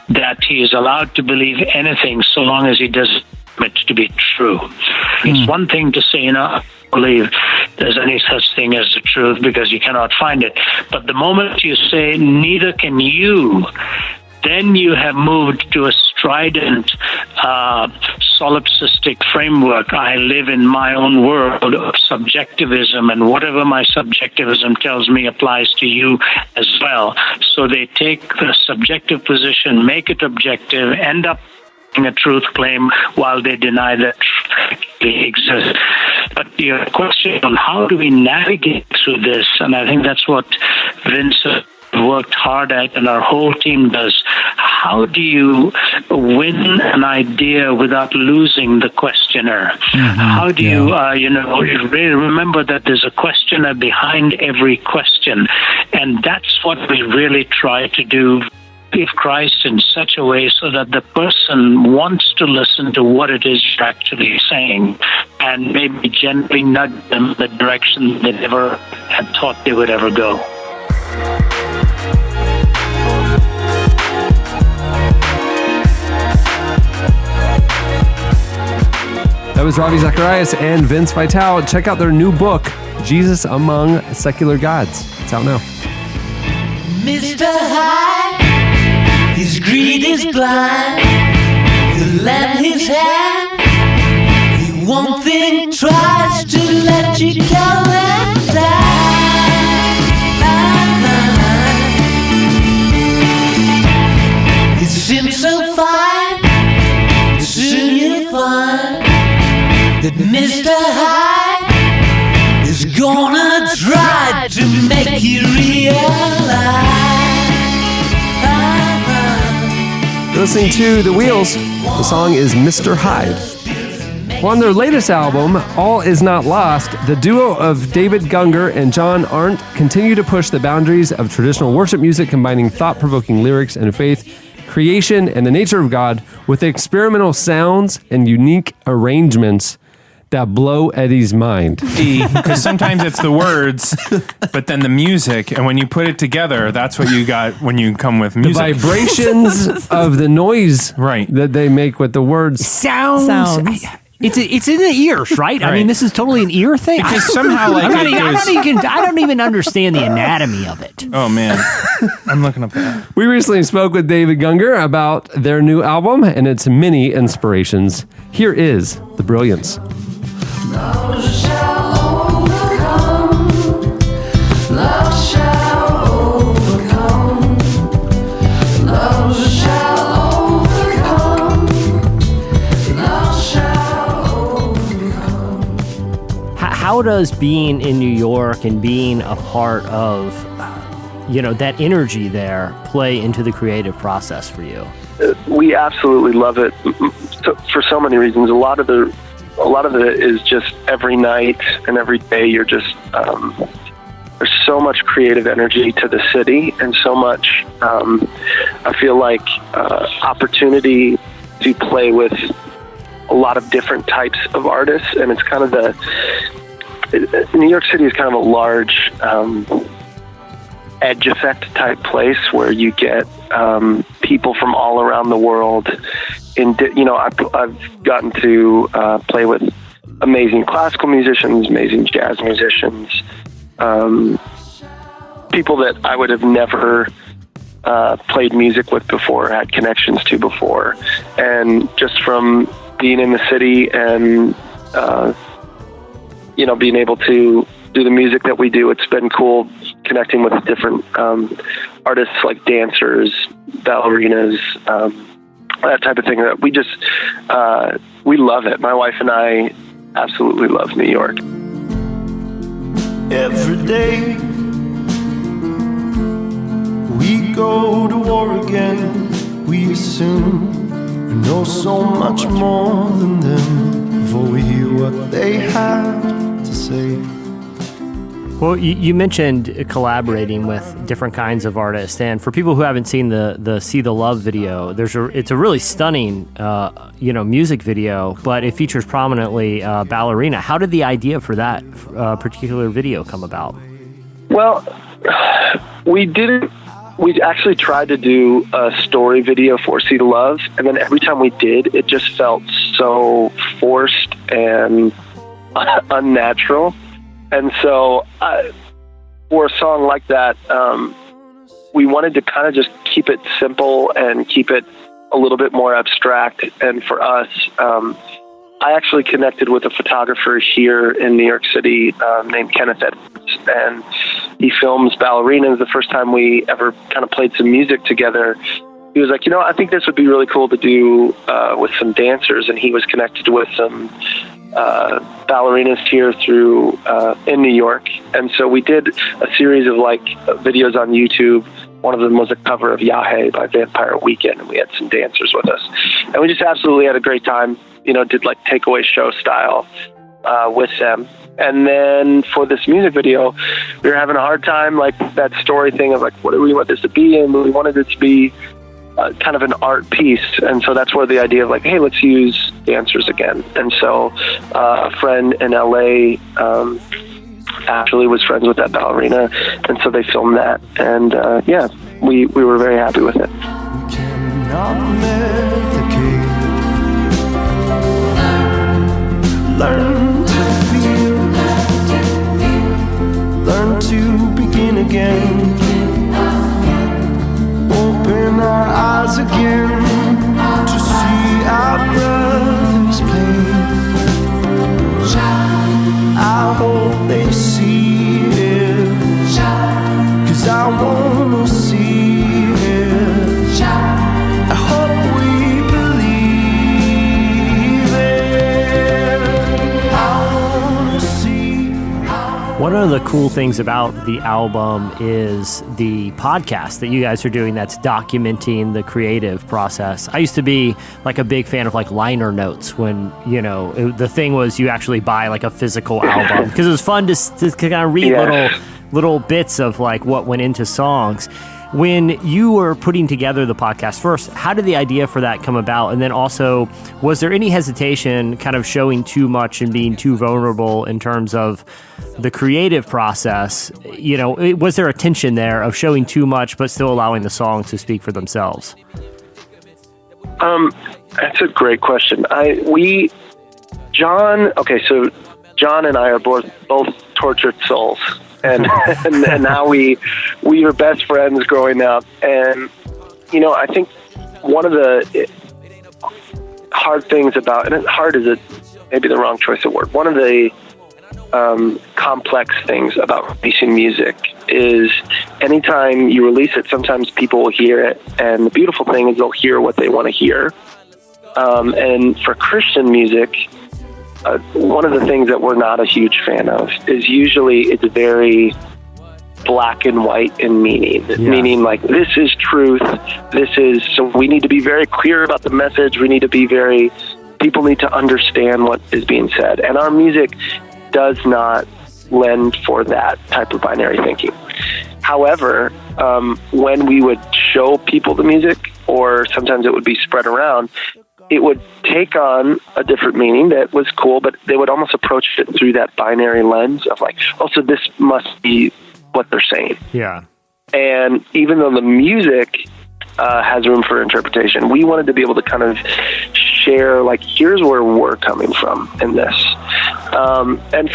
that he is allowed to believe anything so long as he doesn't it to be true. It's one thing to say, I believe there's any such thing as the truth because you cannot find it. But the moment you say, neither can you, then you have moved to a strident, solipsistic framework. I live in my own world of subjectivism, and whatever my subjectivism tells me applies to you as well. So they take the subjective position, make it objective, end up a truth claim while they deny that they exist. But your question on how do we navigate through this, and I think that's what Vince worked hard at and our whole team does. How do you win an idea without losing the questioner? How do you really remember that there's a questioner behind every question? And that's what we really try to do. Give Christ in such a way so that the person wants to listen to what it is you're actually saying, and maybe gently nudge them in the direction they never had thought they would ever go. That was Ravi Zacharias and Vince Vitale. Check out their new book, Jesus Among Secular Gods. It's out now. Mr. Hyde, his greed is blind. He'll lend his hand. He won't think twice to let you come and die. It seems so fine. Soon you'll find that Mr. Hyde is gonna try to make you realize. You're listening to The Wheels. The song is Mr. Hyde. Well, on their latest album, All Is Not Lost, the duo of David Gunger and John Arndt continue to push the boundaries of traditional worship music, combining thought-provoking lyrics and faith, creation, and the nature of God with experimental sounds and unique arrangements that blow Eddie's mind. Because sometimes it's the words, but then the music, and when you put it together, that's what you got when you come with music. The vibrations of the noise that they make with the words. Sounds. It's in the ears, right? I Right. mean, this is totally an ear thing. Because somehow, like, I don't even understand the anatomy of it. Oh man, I'm looking up that. We recently spoke with David Gunger about their new album and its many inspirations. Here is The Brilliance. How does being in New York and being a part of, that energy there play into the creative process for you? We absolutely love it for so many reasons. A lot of it is just every night and every day you're just there's so much creative energy to the city and so much I feel like opportunity to play with a lot of different types of artists, and it's kind of New York City is kind of a large edge effect type place where you get people from all around the world. I've gotten to play with amazing classical musicians, amazing jazz musicians, people that I would have never played music with before, had connections to before, and just from being in the city and being able to do the music that we do, it's been cool connecting with different artists like dancers, ballerinas, that type of thing. That we just we love it. My wife and I absolutely love New York. Every day we go to war again. We assume we know so much more than them before we hear what they have to say. Well, you mentioned collaborating with different kinds of artists, and for people who haven't seen the See the Love video, it's a really stunning music video, but it features prominently ballerina. How did the idea for that particular video come about? Well, we actually tried to do a story video for See the Love, and then every time we did, it just felt so forced and unnatural. And so for a song like that, we wanted to kind of just keep it simple and keep it a little bit more abstract. And for us, I actually connected with a photographer here in New York City named Kenneth Edwards, and he films ballerinas. The first time we ever kind of played some music together, he was like, I think this would be really cool to do with some dancers. And he was connected with some ballerinas here through in New York, and so we did a series of videos on YouTube. One of them was a cover of Yahe by Vampire Weekend, and we had some dancers with us, and we just absolutely had a great time. Did takeaway show style with them. And then for this music video, we were having a hard time, that story thing of what do we want this to be, and we wanted it to be kind of an art piece. And so that's where the idea of hey, let's use dancers again. And so a friend in LA actually was friends with that ballerina, and so they filmed that, and we were very happy with it. Learn to feel, learn to begin again. Open our eyes again to see our brother's pain. I hope they see it, 'cause I wanna see it. I hope we believe it. I wanna see. One of the cool things about the album is the podcast that you guys are doing that's documenting the creative process. I used to be a big fan of liner notes when, the thing was you actually buy a physical album because it was fun to kind of read little bits of what went into songs. When you were putting together the podcast first, how did the idea for that come about? And then also, was there any hesitation kind of showing too much and being too vulnerable in terms of the creative process? Was there a tension there of showing too much but still allowing the songs to speak for themselves? That's a great question. We John. Okay, so John and I are both tortured souls, and and now we were best friends growing up. And I think one of the hard things about, and hard is maybe the wrong choice of word. One of the complex things about releasing music is anytime you release it, sometimes people will hear it, and the beautiful thing is they'll hear what they want to hear. And for Christian music, one of the things that we're not a huge fan of is usually it's very black and white in meaning. Yeah. Meaning like, this is truth, so we need to be very clear about the message, people need to understand what is being said. And our music does not lend for that type of binary thinking. However, when we would show people the music, or sometimes it would be spread around, it would take on a different meaning that was cool, but they would almost approach it through that binary lens of like, oh, so this must be what they're saying. Yeah. And even though the music has room for interpretation, we wanted to be able to kind of share, like, here's where we're coming from in this. And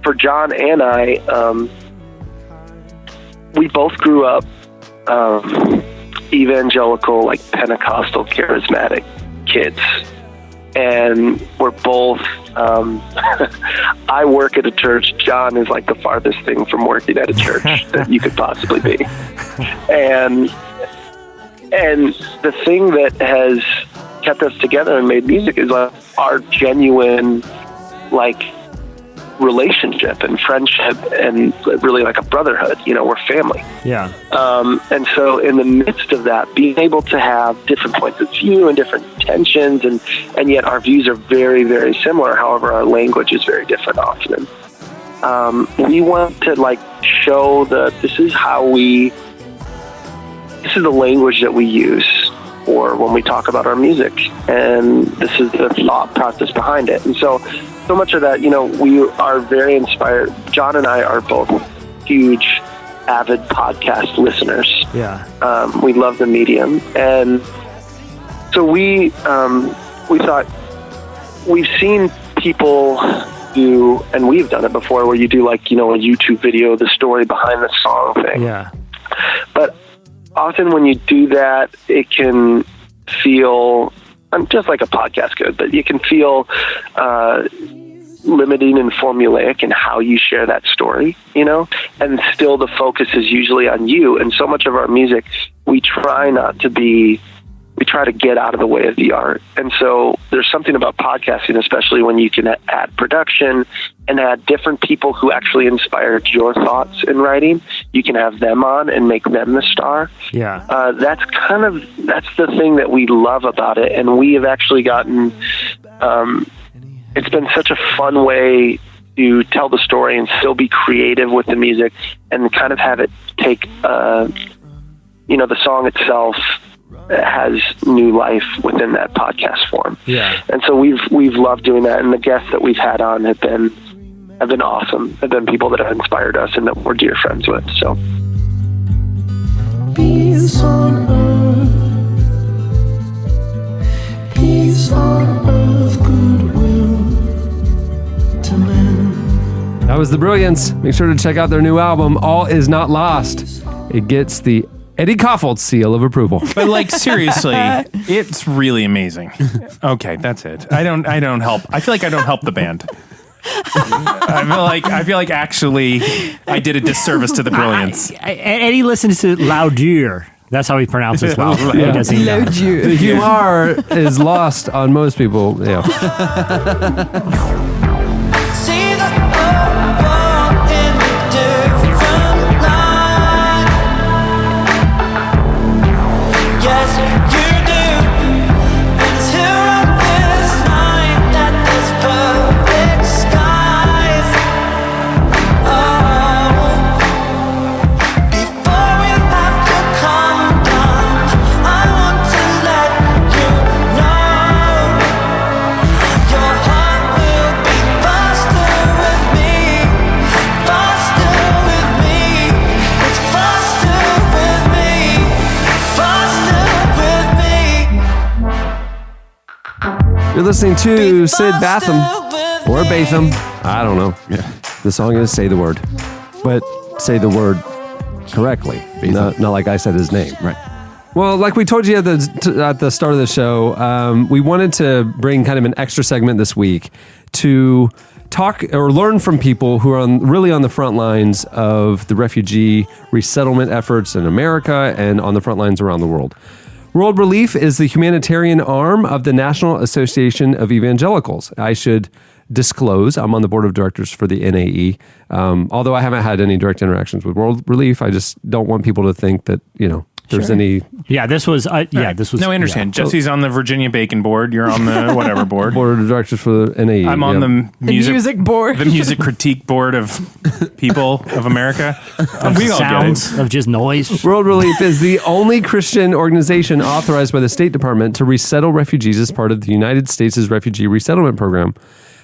for John and I, we both grew up evangelical, like Pentecostal, charismatic kids. And we're both, I work at a church. John is like the farthest thing from working at a church that you could possibly be. And the thing that has kept us together and made music is like our genuine, like, relationship and friendship, and really like a brotherhood. We're family. Yeah. And so in the midst of that, being able to have different points of view and different tensions, and yet our views are very, very similar. However, our language is very different often. We want to like show this is the language that we use, or when we talk about our music, and this is the thought process behind it. And so much of that, we are very inspired. John and I are both huge, avid podcast listeners. Yeah. We love the medium. And so we thought, we've seen people do, and we've done it before, where you do like, a YouTube video, the story behind the song thing. Yeah. But often when you do that, it can feel, just like a podcast could, but you can feel limiting and formulaic in how you share that story, and still the focus is usually on you. And so much of our music, we try to get out of the way of the art. And so there's something about podcasting, especially when you can add production and add different people who actually inspired your thoughts in writing. You can have them on and make them the star. Yeah. That's the thing that we love about it. And we have actually gotten, it's been such a fun way to tell the story and still be creative with the music, and kind of have it take, the song itself has new life within that podcast form. Yeah. And so we've loved doing that, and the guests that we've had on have been awesome. Have been people that have inspired us and that we're dear friends with. So peace on earth, goodwill to men. That was The Brilliance. Make sure to check out their new album, All Is Not Lost. It gets the Eddie Kaufhold seal of approval. But like, seriously, it's really amazing. Okay, that's it. I don't help. I feel like I don't help the band. I feel like actually I did a disservice to The Brilliance. Eddie listens to Laudier. That's how he pronounces loud. Yeah. The humor is lost on most people. Yeah. You're listening to Sid Batham or Batham. I don't know. Yeah. The song is Say the Word. But say the word correctly. Not like I said his name. Right. Well, like we told you at the start of the show, we wanted to bring kind of an extra segment this week to talk or learn from people who are really on the front lines of the refugee resettlement efforts in America and on the front lines around the world. World Relief is the humanitarian arm of the National Association of Evangelicals. I should disclose I'm on the board of directors for the NAE. Although I haven't had any direct interactions with World Relief, I just don't want people to think that, there's any... Yeah, this was... this was... No, I understand. Yeah. Jesse's on the Virginia Bacon board. You're on the whatever board. Board of directors for the NAE. I'm on the music board. The music critique board of people of America. We all sounds get it. Of just noise. World Relief is the only Christian organization authorized by the State Department to resettle refugees as part of the United States' Refugee Resettlement Program.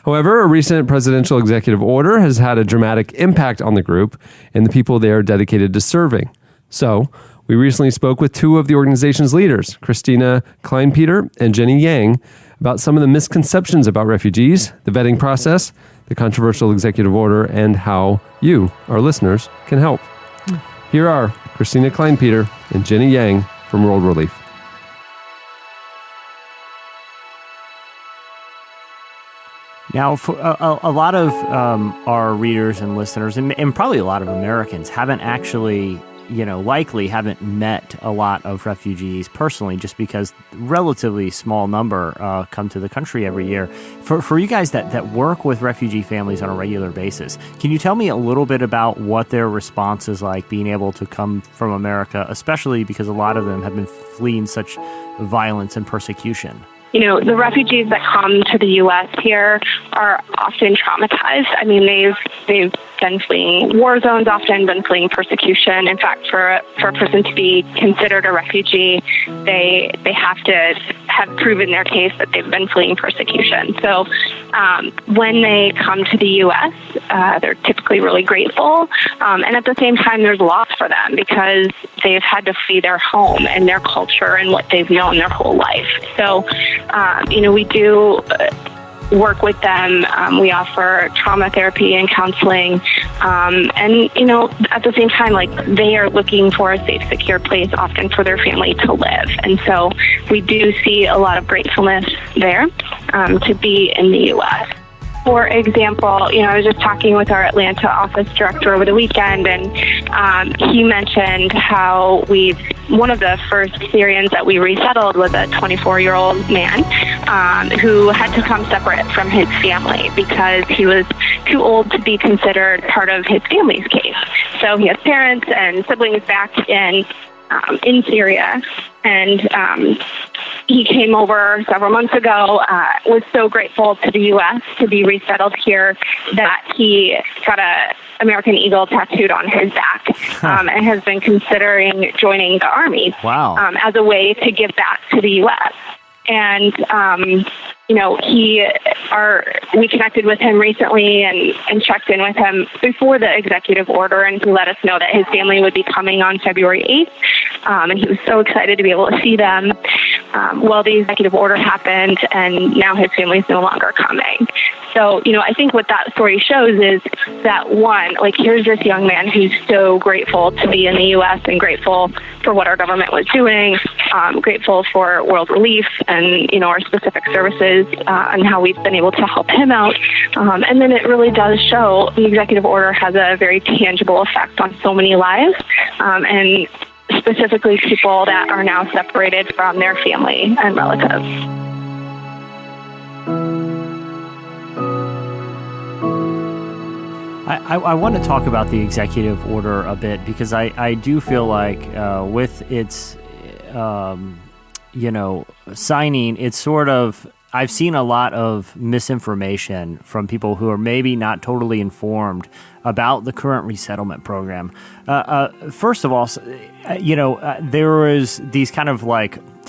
However, a recent presidential executive order has had a dramatic impact on the group and the people they are dedicated to serving. So, we recently spoke with two of the organization's leaders, Christina Kleinpeter and Jenny Yang, about some of the misconceptions about refugees, the vetting process, the controversial executive order, and how you, our listeners, can help. Here are Christina Kleinpeter and Jenny Yang from World Relief. Now, for a lot of our readers and listeners, and probably a lot of Americans, haven't actually, likely haven't met a lot of refugees personally, just because relatively small number come to the country every year. For you guys that work with refugee families on a regular basis, can you tell me a little bit about what their response is like being able to come from America, especially because a lot of them have been fleeing such violence and persecution? The refugees that come to the U.S. here are often traumatized. I mean, they've been fleeing war zones, often been fleeing persecution. In fact, for a person to be considered a refugee, they have to have proven their case that they've been fleeing persecution. So when they come to the U.S., they're typically really grateful. And at the same time, there's loss for them because they've had to flee their home and their culture and what they've known their whole life. So, we do work with them. We offer trauma therapy and counseling. And, at the same time, they are looking for a safe, secure place often for their family to live. And so we do see a lot of gratefulness there to be in the U.S. For example, I was just talking with our Atlanta office director over the weekend, and he mentioned how one of the first Syrians that we resettled was a 24-year-old man who had to come separate from his family because he was too old to be considered part of his family's case. So he has parents and siblings back in Syria, and he came over several months ago, was so grateful to the U.S. to be resettled here that he got a American Eagle tattooed on his back and has been considering joining the Army as a way to give back to the U.S. And, we connected with him recently and checked in with him before the executive order, and he let us know that his family would be coming on February 8th. And he was so excited to be able to see them. Well, the executive order happened, and now his family is no longer coming. So, I think what that story shows is that, one, here's this young man who's so grateful to be in the U.S. and grateful for what our government was doing, grateful for World Relief and, our specific services and how we've been able to help him out. And then it really does show the executive order has a very tangible effect on so many lives, and specifically people that are now separated from their family and relatives. I want to talk about the executive order a bit because I do feel like with its, signing, it's sort of, I've seen a lot of misinformation from people who are maybe not totally informed about the current resettlement program. First of all, there is these kind of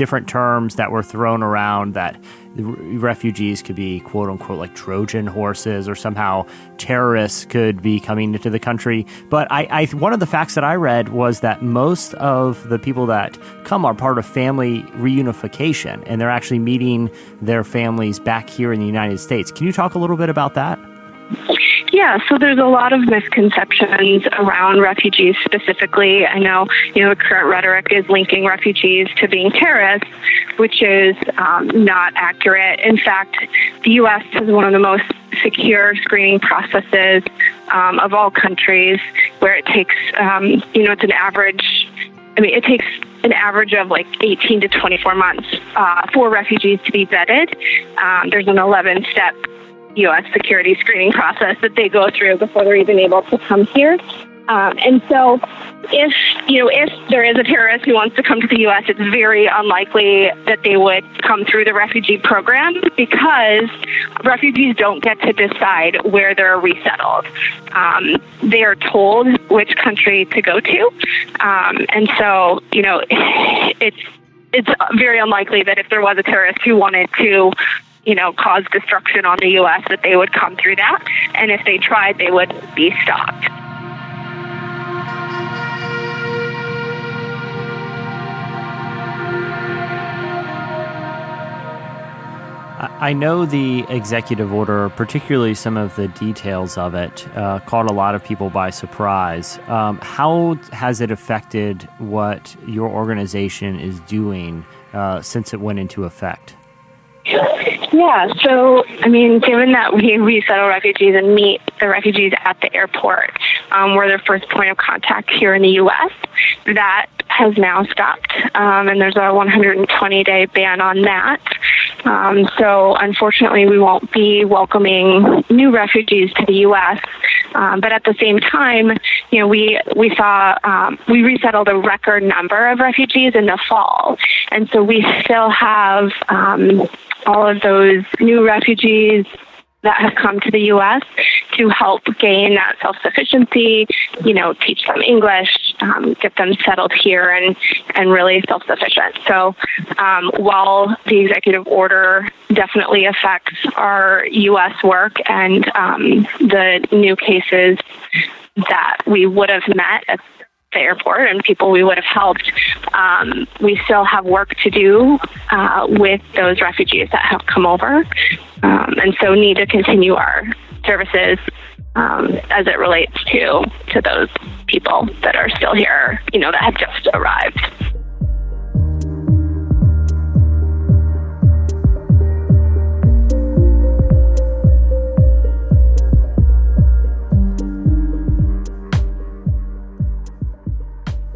different terms that were thrown around that refugees could be quote unquote like Trojan horses, or somehow terrorists could be coming into the country. But I one of the facts that I read was that most of the people that come are part of family reunification, and they're actually meeting their families back here in the United States. Can you talk a little bit about that? Yeah, so there's a lot of misconceptions around refugees specifically. I know, the current rhetoric is linking refugees to being terrorists, which is not accurate. In fact, the U.S. has one of the most secure screening processes of all countries, where it takes, it's an average. It takes an average of like 18 to 24 months for refugees to be vetted. There's an 11-step U.S. security screening process that they go through before they're even able to come here. And so if there is a terrorist who wants to come to the U.S., it's very unlikely that they would come through the refugee program, because refugees don't get to decide where they're resettled. They are told which country to go to. And so, it's very unlikely that if there was a terrorist who wanted to cause destruction on the U.S., that they would come through that. And if they tried, they would be stopped. I know the executive order, particularly some of the details of it, caught a lot of people by surprise. How has it affected what your organization is doing since it went into effect? Yeah, so, given that we resettle refugees and meet the refugees at the airport, we're their first point of contact here in the U.S., that has now stopped, and there's a 120-day ban on that. So, unfortunately, we won't be welcoming new refugees to the U.S., but at the same time, we resettled a record number of refugees in the fall, and so we still have all of those new refugees that have come to the U.S. to help gain that self-sufficiency, teach them English, get them settled here and really self-sufficient. So while the executive order definitely affects our U.S. work and the new cases that we would have met at the airport and people we would have helped, we still have work to do with those refugees that have come over, and so need to continue our services as it relates to those people that are still here, that have just arrived.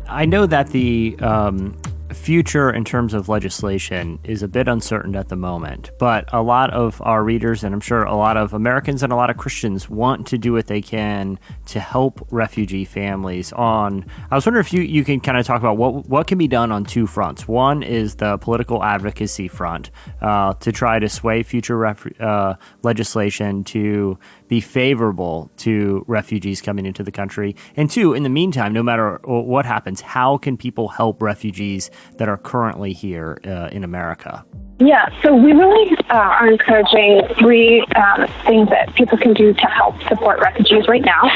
I know that the future in terms of legislation is a bit uncertain at the moment, but a lot of our readers, and I'm sure a lot of Americans and a lot of Christians, want to do what they can to help refugee families. I was wondering if you can kind of talk about what can be done on two fronts. One is the political advocacy front, to try to sway future legislation to be favorable to refugees coming into the country. And two, in the meantime, no matter what happens, how can people help refugees that are currently here in America? Yeah, so we really are encouraging three things that people can do to help support refugees right now.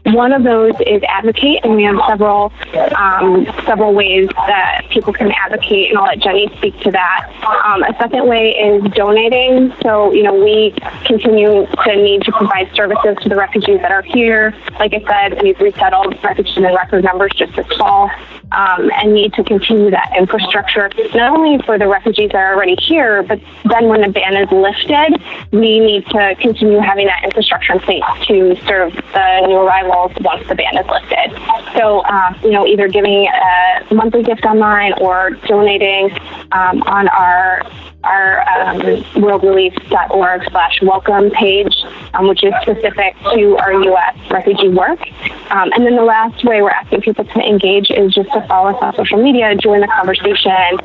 One of those is advocate, and we have several ways that people can advocate, and I'll let Jenny speak to that. A second way is donating. So, we continue to need to provide services to the refugees that are here. Like I said, we've resettled refugees in record numbers just this fall, and need to continue that infrastructure, not only for the refugees that are already here, but then when the ban is lifted, we need to continue having that infrastructure in place to serve the new arrivals once the ban is lifted. So, either giving a monthly gift online or donating on our worldrelief.org/welcome page, which is specific to our U.S. refugee work. And then the last way we're asking people to engage is just to follow us on social media, join the conversation,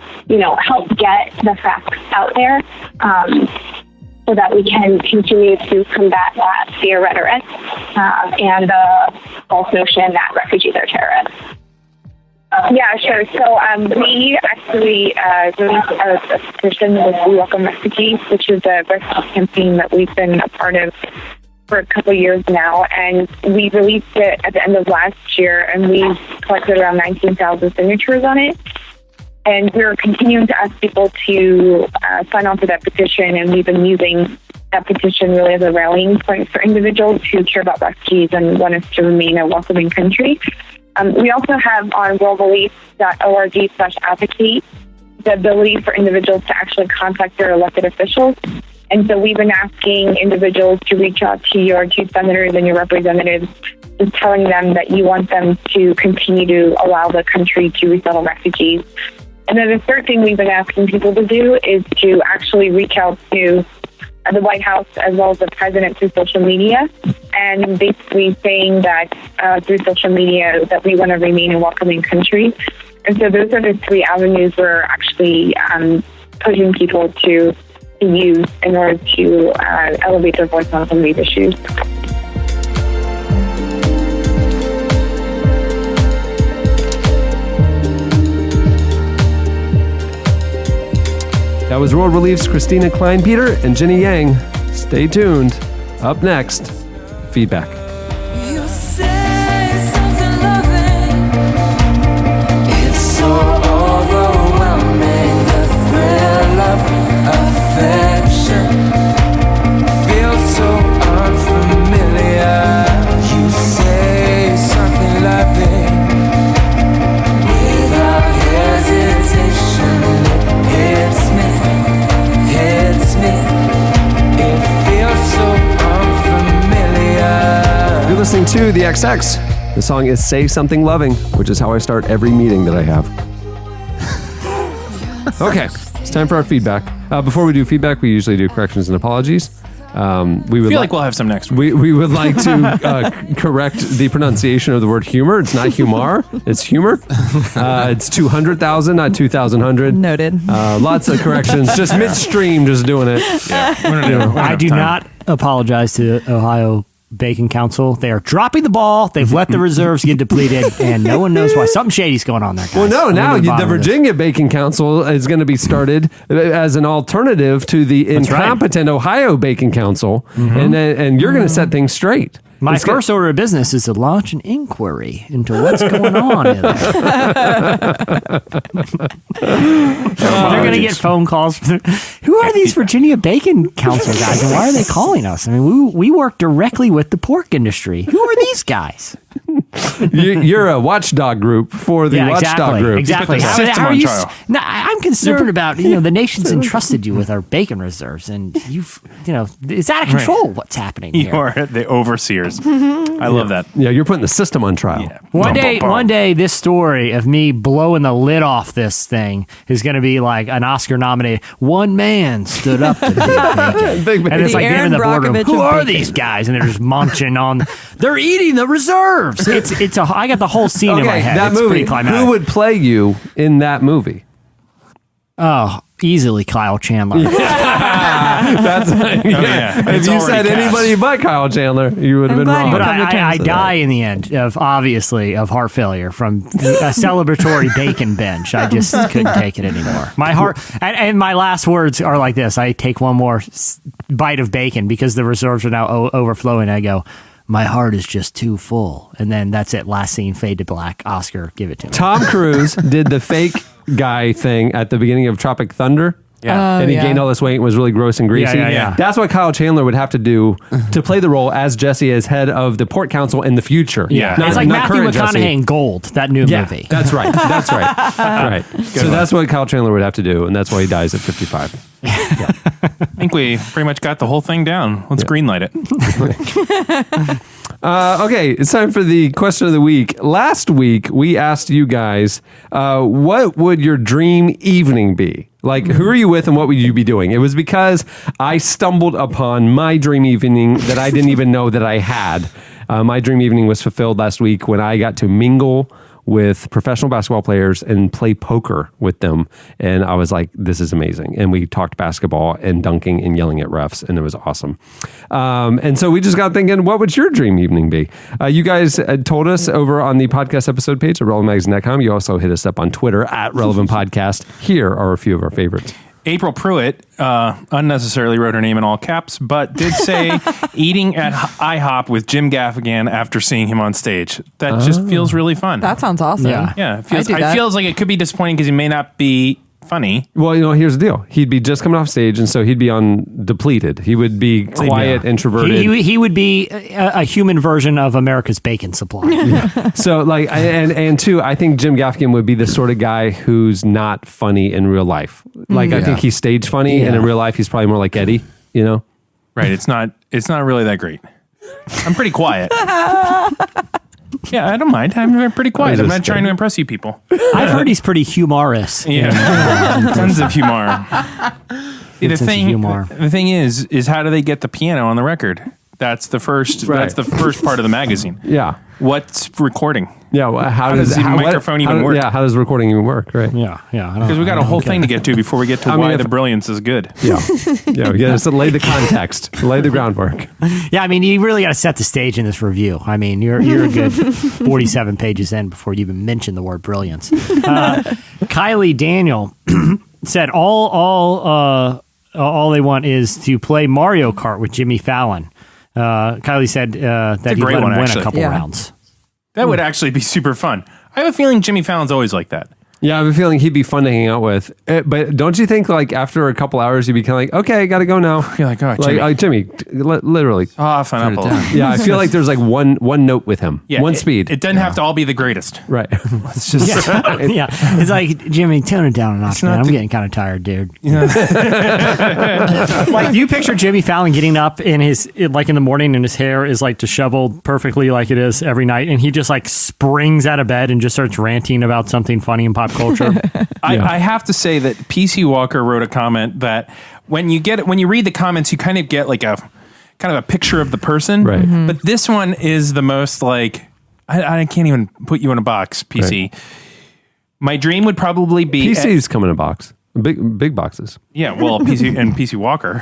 help get the facts out there, so that we can continue to combat that fear rhetoric and the false notion that refugees are terrorists. Yeah, sure. So we actually released a petition with We Welcome Refugees, which is a refugee campaign that we've been a part of for a couple of years now. And we released it at the end of last year, and we collected around 19,000 signatures on it. And we're continuing to ask people to sign on to that petition, and we've been using that petition really as a rallying point for individuals who care about refugees and want us to remain a welcoming country. We also have on worldrelief.org/advocate the ability for individuals to actually contact their elected officials. And so we've been asking individuals to reach out to your two senators and your representatives, just telling them that you want them to continue to allow the country to resettle refugees. And then the third thing we've been asking people to do is to actually reach out to the White House as well as the president through social media, and basically saying that through social media that we want to remain a welcoming country. And so those are the three avenues we're actually pushing people to use in order to elevate their voice on some of these issues. That was World Relief's Christina Klein-Peter and Jenny Yang. Stay tuned. Up next, feedback. You say something loving. It's so overwhelming. The thrill of affection feels so unfamiliar. You say something loving without hesitation. Hits me. It feels so unfamiliar. You're listening to The XX. The song is Say Something Loving, which is how I start every meeting that I have. Okay, it's time for our feedback. Before we do feedback, we usually do corrections and apologies. We would feel like we'll have some next week. We would like to correct the pronunciation of the word humor. It's not humor, it's humor. It's 200,000, not 2,000. Noted. Lots of corrections, just midstream, just doing it. Yeah. I do not apologize to Ohio Bacon Council. They are dropping the ball. They've let the reserves get depleted, and no one knows why. Something shady's going on there, guys. Well, no, now We're to the bottom of this. Virginia Bacon Council is going to be started as an alternative to the That's right. incompetent Ohio Bacon Council, and you're going to set things straight. My It's first order of business is to launch an inquiry into what's going on in there. They're going to get phone calls. Who are these Virginia Bacon Council guys, and why are they calling us? I mean, we work directly with the pork industry. Who are these guys? You're a watchdog group for the watchdog group. Exactly. How are you? No, I'm concerned about the nation's entrusted you with our bacon reserves, and it's out of control. What's happening here? You are the overseers. I love that. Yeah, you're putting the system on trial. Yeah. One day, this story of me blowing the lid off this thing is going to be like an Oscar nominated. One man stood up to Big Bacon. And it's like them in the boardroom. Who are these guys? And they're just munching on. They're eating the reserves. I got the whole scene in my head. That it's movie. pretty climatic. Who would play you in that movie? Oh, easily Kyle Chandler. That's If you said anybody but Kyle Chandler, you would have been wrong. But I die in the end of heart failure from a celebratory bacon bench. I just couldn't take it anymore. My heart and my last words are like this: I take one more bite of bacon because the reserves are now overflowing. I go, my heart is just too full, and then that's it. Last scene, fade to black. Oscar, give it to me. Tom Cruise did the fake guy thing at the beginning of Tropic Thunder. Yeah. And he gained all this weight and was really gross and greasy. Yeah. That's what Kyle Chandler would have to do to play the role as Jesse as head of the Port Council in the future. Yeah. It's like Matthew McConaughey in Gold, that new movie. That's right. That's right. Right. So that's what Kyle Chandler would have to do, and that's why he dies at 55. I think we pretty much got the whole thing down. Let's greenlight it. Okay, it's time for the question of the week. Last week, we asked you guys, what would your dream evening be? Like, who are you with and what would you be doing? It was because I stumbled upon my dream evening that I didn't even know that I had. My dream evening was fulfilled last week when I got to mingle with professional basketball players and play poker with them. And I was like, this is amazing. And we talked basketball and dunking and yelling at refs, and it was awesome. And so we just got thinking, what would your dream evening be? You guys told us over on the podcast episode page at relevantmagazine.com. You also hit us up on Twitter at Relevant Podcast. Here are a few of our favorites. April Pruitt unnecessarily wrote her name in all caps, but did say eating at IHOP with Jim Gaffigan after seeing him on stage. That just feels really fun. That sounds awesome. Yeah. It feels like it could be disappointing because he may not be funny. Well, here's the deal. He'd be just coming off stage, and so he'd be on depleted. He would be quiet, introverted. He would be a human version of America's bacon supply. So, and two, I think Jim Gaffigan would be the sort of guy who's not funny in real life. I think he's stage funny, and in real life, he's probably more like Eddie, Right. It's not really that great. I'm pretty quiet. Yeah, I don't mind. I'm pretty quiet. I'm not trying to impress you people. I've heard he's pretty humorous. Yeah, tons of humor. See, the thing is how do they get the piano on the record? That's the first. Right. That's the first part of the magazine. Yeah. What's recording? Yeah. Well, how does the microphone even work? Yeah. How does recording even work? Right. Yeah. Because we got a whole thing to get to before we get to why the Brilliance is good. Yeah. Yeah. We got to lay the context, lay the groundwork. Yeah. I mean, you really got to set the stage in this review. I mean, you're a good 47 pages in before you even mention the word brilliance. Kylie Daniel said all they want is to play Mario Kart with Jimmy Fallon. Kylie said that he'd let him win a couple rounds. That would actually be super fun. I have a feeling Jimmy Fallon's always like that. Yeah, I have a feeling he'd be fun to hang out with. But don't you think, after a couple hours, you'd be kind of like, okay, I got to go now. You're like, oh, Jimmy. Jimmy, literally. Oh, fun apple. Yeah, I feel like there's one note with him. Yeah, one speed. It doesn't have to all be the greatest. Right. It's just... It's like, Jimmy, tone it down a notch, man. I'm getting kind of tired, dude. Like, you picture Jimmy Fallon getting up in the morning and his hair is disheveled perfectly like it is every night, and he just springs out of bed and just starts ranting about something funny in pop culture. I have to say that PC Walker wrote a comment that when you read the comments, you kind of get a picture of the person. Right. Mm-hmm. But this one is the most I can't even put you in a box, PC. Right. My dream would probably be PC's come in a box. Big boxes. Yeah, well, PC Walker.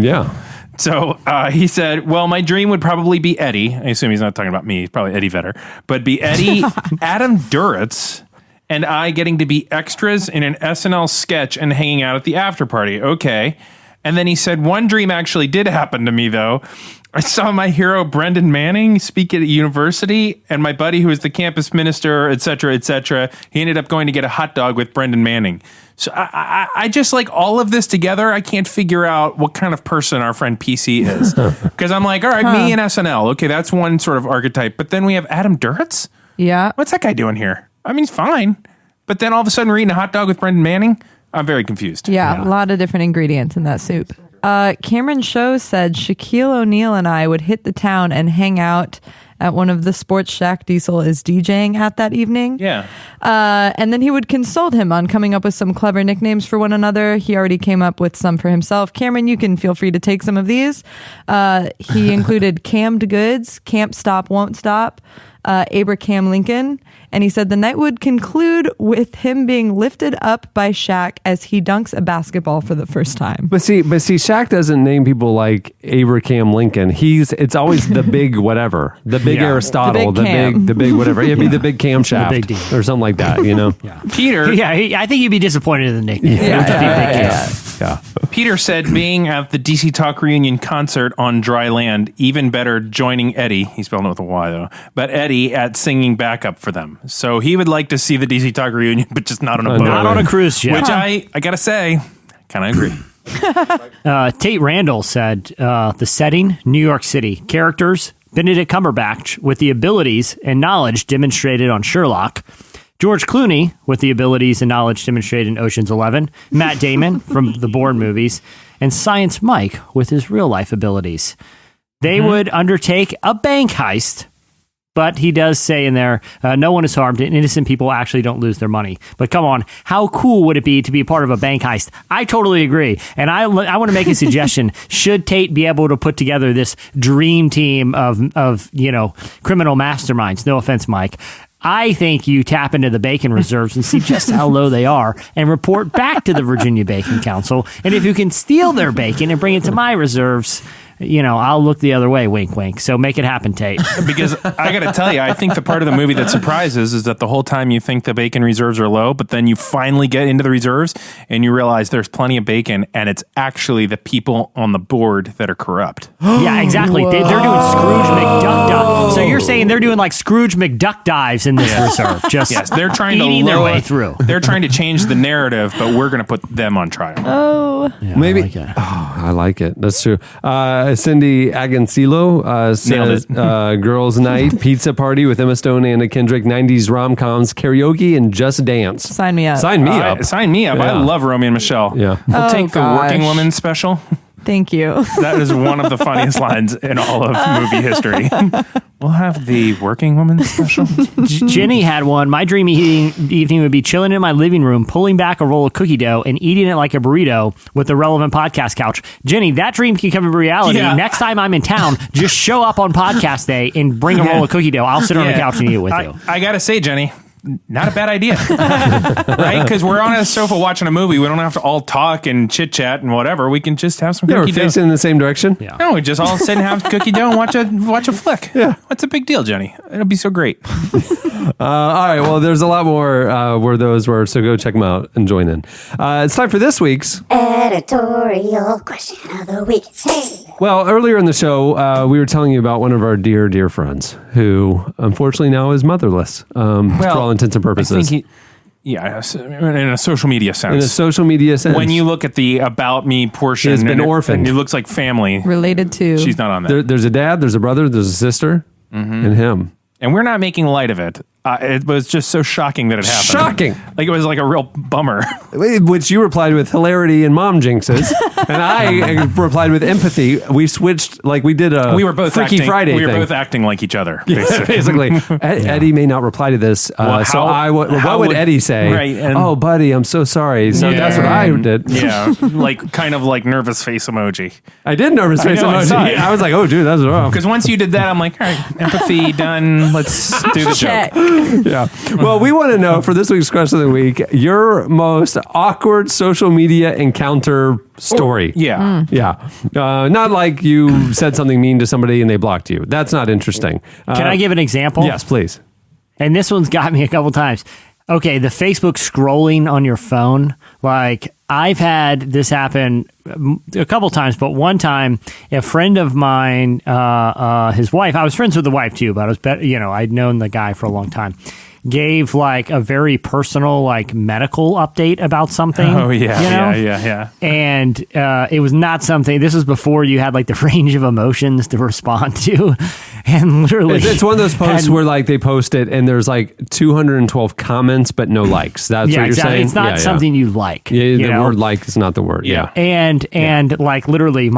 Yeah. So he said, well, my dream would probably be Eddie. I assume he's not talking about me. He's probably Eddie Vedder. But be Eddie, Adam Duritz, and I getting to be extras in an SNL sketch and hanging out at the after party. Okay. And then he said, one dream actually did happen to me, though. I saw my hero, Brendan Manning, speak at a university, and my buddy, who was the campus minister, et cetera, he ended up going to get a hot dog with Brendan Manning. So I just all of this together. I can't figure out what kind of person our friend PC is. Because I'm like, all right, me and SNL. Okay, that's one sort of archetype. But then we have Adam Duritz? Yeah. What's that guy doing here? I mean, he's fine. But then all of a sudden we're eating a hot dog with Brendan Manning? I'm very confused. Yeah, a lot of different ingredients in that soup. Cameron Show said Shaquille O'Neal and I would hit the town and hang out at one of the sports Shaq Diesel is DJing at that evening. Yeah. And then he would consult him on coming up with some clever nicknames for one another. He already came up with some for himself. Cameron, you can feel free to take some of these. He included Cammed Goods, Camp Stop Won't Stop, Abraham Lincoln, and he said the night would conclude with him being lifted up by Shaq as he dunks a basketball for the first time. But see, Shaq doesn't name people like Abraham Lincoln. It's always the big whatever, the big Aristotle, the big whatever. It'd be the big camshaft, the big or something like that. Yeah. Peter. Yeah, I think you'd be disappointed in the nickname. Yeah. Peter said being at the DC Talk reunion concert on dry land, even better joining Eddie. He spelled it with a Y though, but Eddie at singing backup for them. So he would like to see the DC Talk reunion, but just not on a boat. Not on a cruise ship. Which I gotta say, kind of agree. Tate Randall said, the setting, New York City. Characters, Benedict Cumberbatch with the abilities and knowledge demonstrated on Sherlock. George Clooney with the abilities and knowledge demonstrated in Ocean's 11. Matt Damon from the Bourne movies. And Science Mike with his real-life abilities. They would undertake a bank heist. But he does say in there, no one is harmed and innocent people actually don't lose their money. But come on, how cool would it be to be a part of a bank heist? I totally agree. And I want to make a suggestion. Should Tate be able to put together this dream team of criminal masterminds? No offense, Mike. I think you tap into the bacon reserves and see just how low they are and report back to the Virginia Bacon Council. And if you can steal their bacon and bring it to my reserves, I'll look the other way, wink, wink. So make it happen, Tate. Because I got to tell you, I think the part of the movie that surprises is that the whole time you think the bacon reserves are low, but then you finally get into the reserves and you realize there's plenty of bacon, and it's actually the people on the board that are corrupt. Yeah, exactly. They're doing Scrooge McDuck dives. So you're saying they're doing like Scrooge McDuck dives in this reserve. Just yes, they're trying eating to their way through. They're trying to change the narrative, but we're going to put them on trial. Oh, yeah, maybe. I like it. That's true. Cindy Agancillo says Girls' Night, Pizza Party with Emma Stone, Anna Kendrick, 90s rom-coms, karaoke, and Just Dance. Sign me up. Sign me up. I love Romeo and Michelle. Yeah. We'll take the working woman special. Thank you. That is one of the funniest lines in all of movie history. We'll have the working woman special. Jenny had one. My dream evening would be chilling in my living room, pulling back a roll of cookie dough and eating it like a burrito with the relevant podcast couch. Jenny, that dream can come to reality. Yeah. Next time I'm in town, just show up on podcast day and bring a roll of cookie dough. I'll sit on the couch and eat it with you. I got to say, Jenny, not a bad idea, right? Because we're on a sofa watching a movie. We don't have to all talk and chit chat and whatever. We can just have some cookie dough. We're facing in the same direction. Yeah. No, we just all sit and have cookie dough and watch a flick. Yeah, what's a big deal, Jenny? It'll be so great. All right. Well, there's a lot more where those were, so go check them out and join in. It's time for this week's editorial question of the week. Hey. Well, earlier in the show, we were telling you about one of our dear, dear friends who, unfortunately, now is motherless for all intents and purposes. In a social media sense. In a social media sense. When you look at the About Me portion, he has been orphaned. It looks like family. Related to. She's not on there. There's a dad, there's a brother, there's a sister, and him. And we're not making light of it. It was just so shocking that it happened. Shocking. Like it was like a real bummer. Which you replied with hilarity and mom jinxes. And I replied with empathy. We switched, like we did a we were both Freaky acting, Friday We were thing. both acting like each other. Basically. Eddie may not reply to this. What would Eddie say? Right, and oh, buddy, I'm so sorry. So that's what I did. Yeah. Kind of like nervous face emoji. I did nervous face emoji. I was like, oh, dude, that's wrong. Because once you did that, I'm like, all right, empathy done. Let's do the joke. Yeah. Well, we want to know for this week's question of the week, your most awkward social media encounter story. Yeah. Yeah. Not like you said something mean to somebody and they blocked you. That's not interesting. Can I give an example? Yes, please. And this one's got me a couple times. Okay, the Facebook scrolling on your phone. Like, I've had this happen a couple times, but one time, a friend of mine, his wife, I was friends with the wife too, but I'd known the guy for a long time, gave like a very personal, like medical update about something. Oh, yeah. And it was not something, this was before you had like the range of emotions to respond to. And literally, it's one of those posts where like they post it and there's like 212 comments, but no likes. That's what you're exactly. saying. It's not something you like. Yeah, the word like is not the word. Yeah. And like literally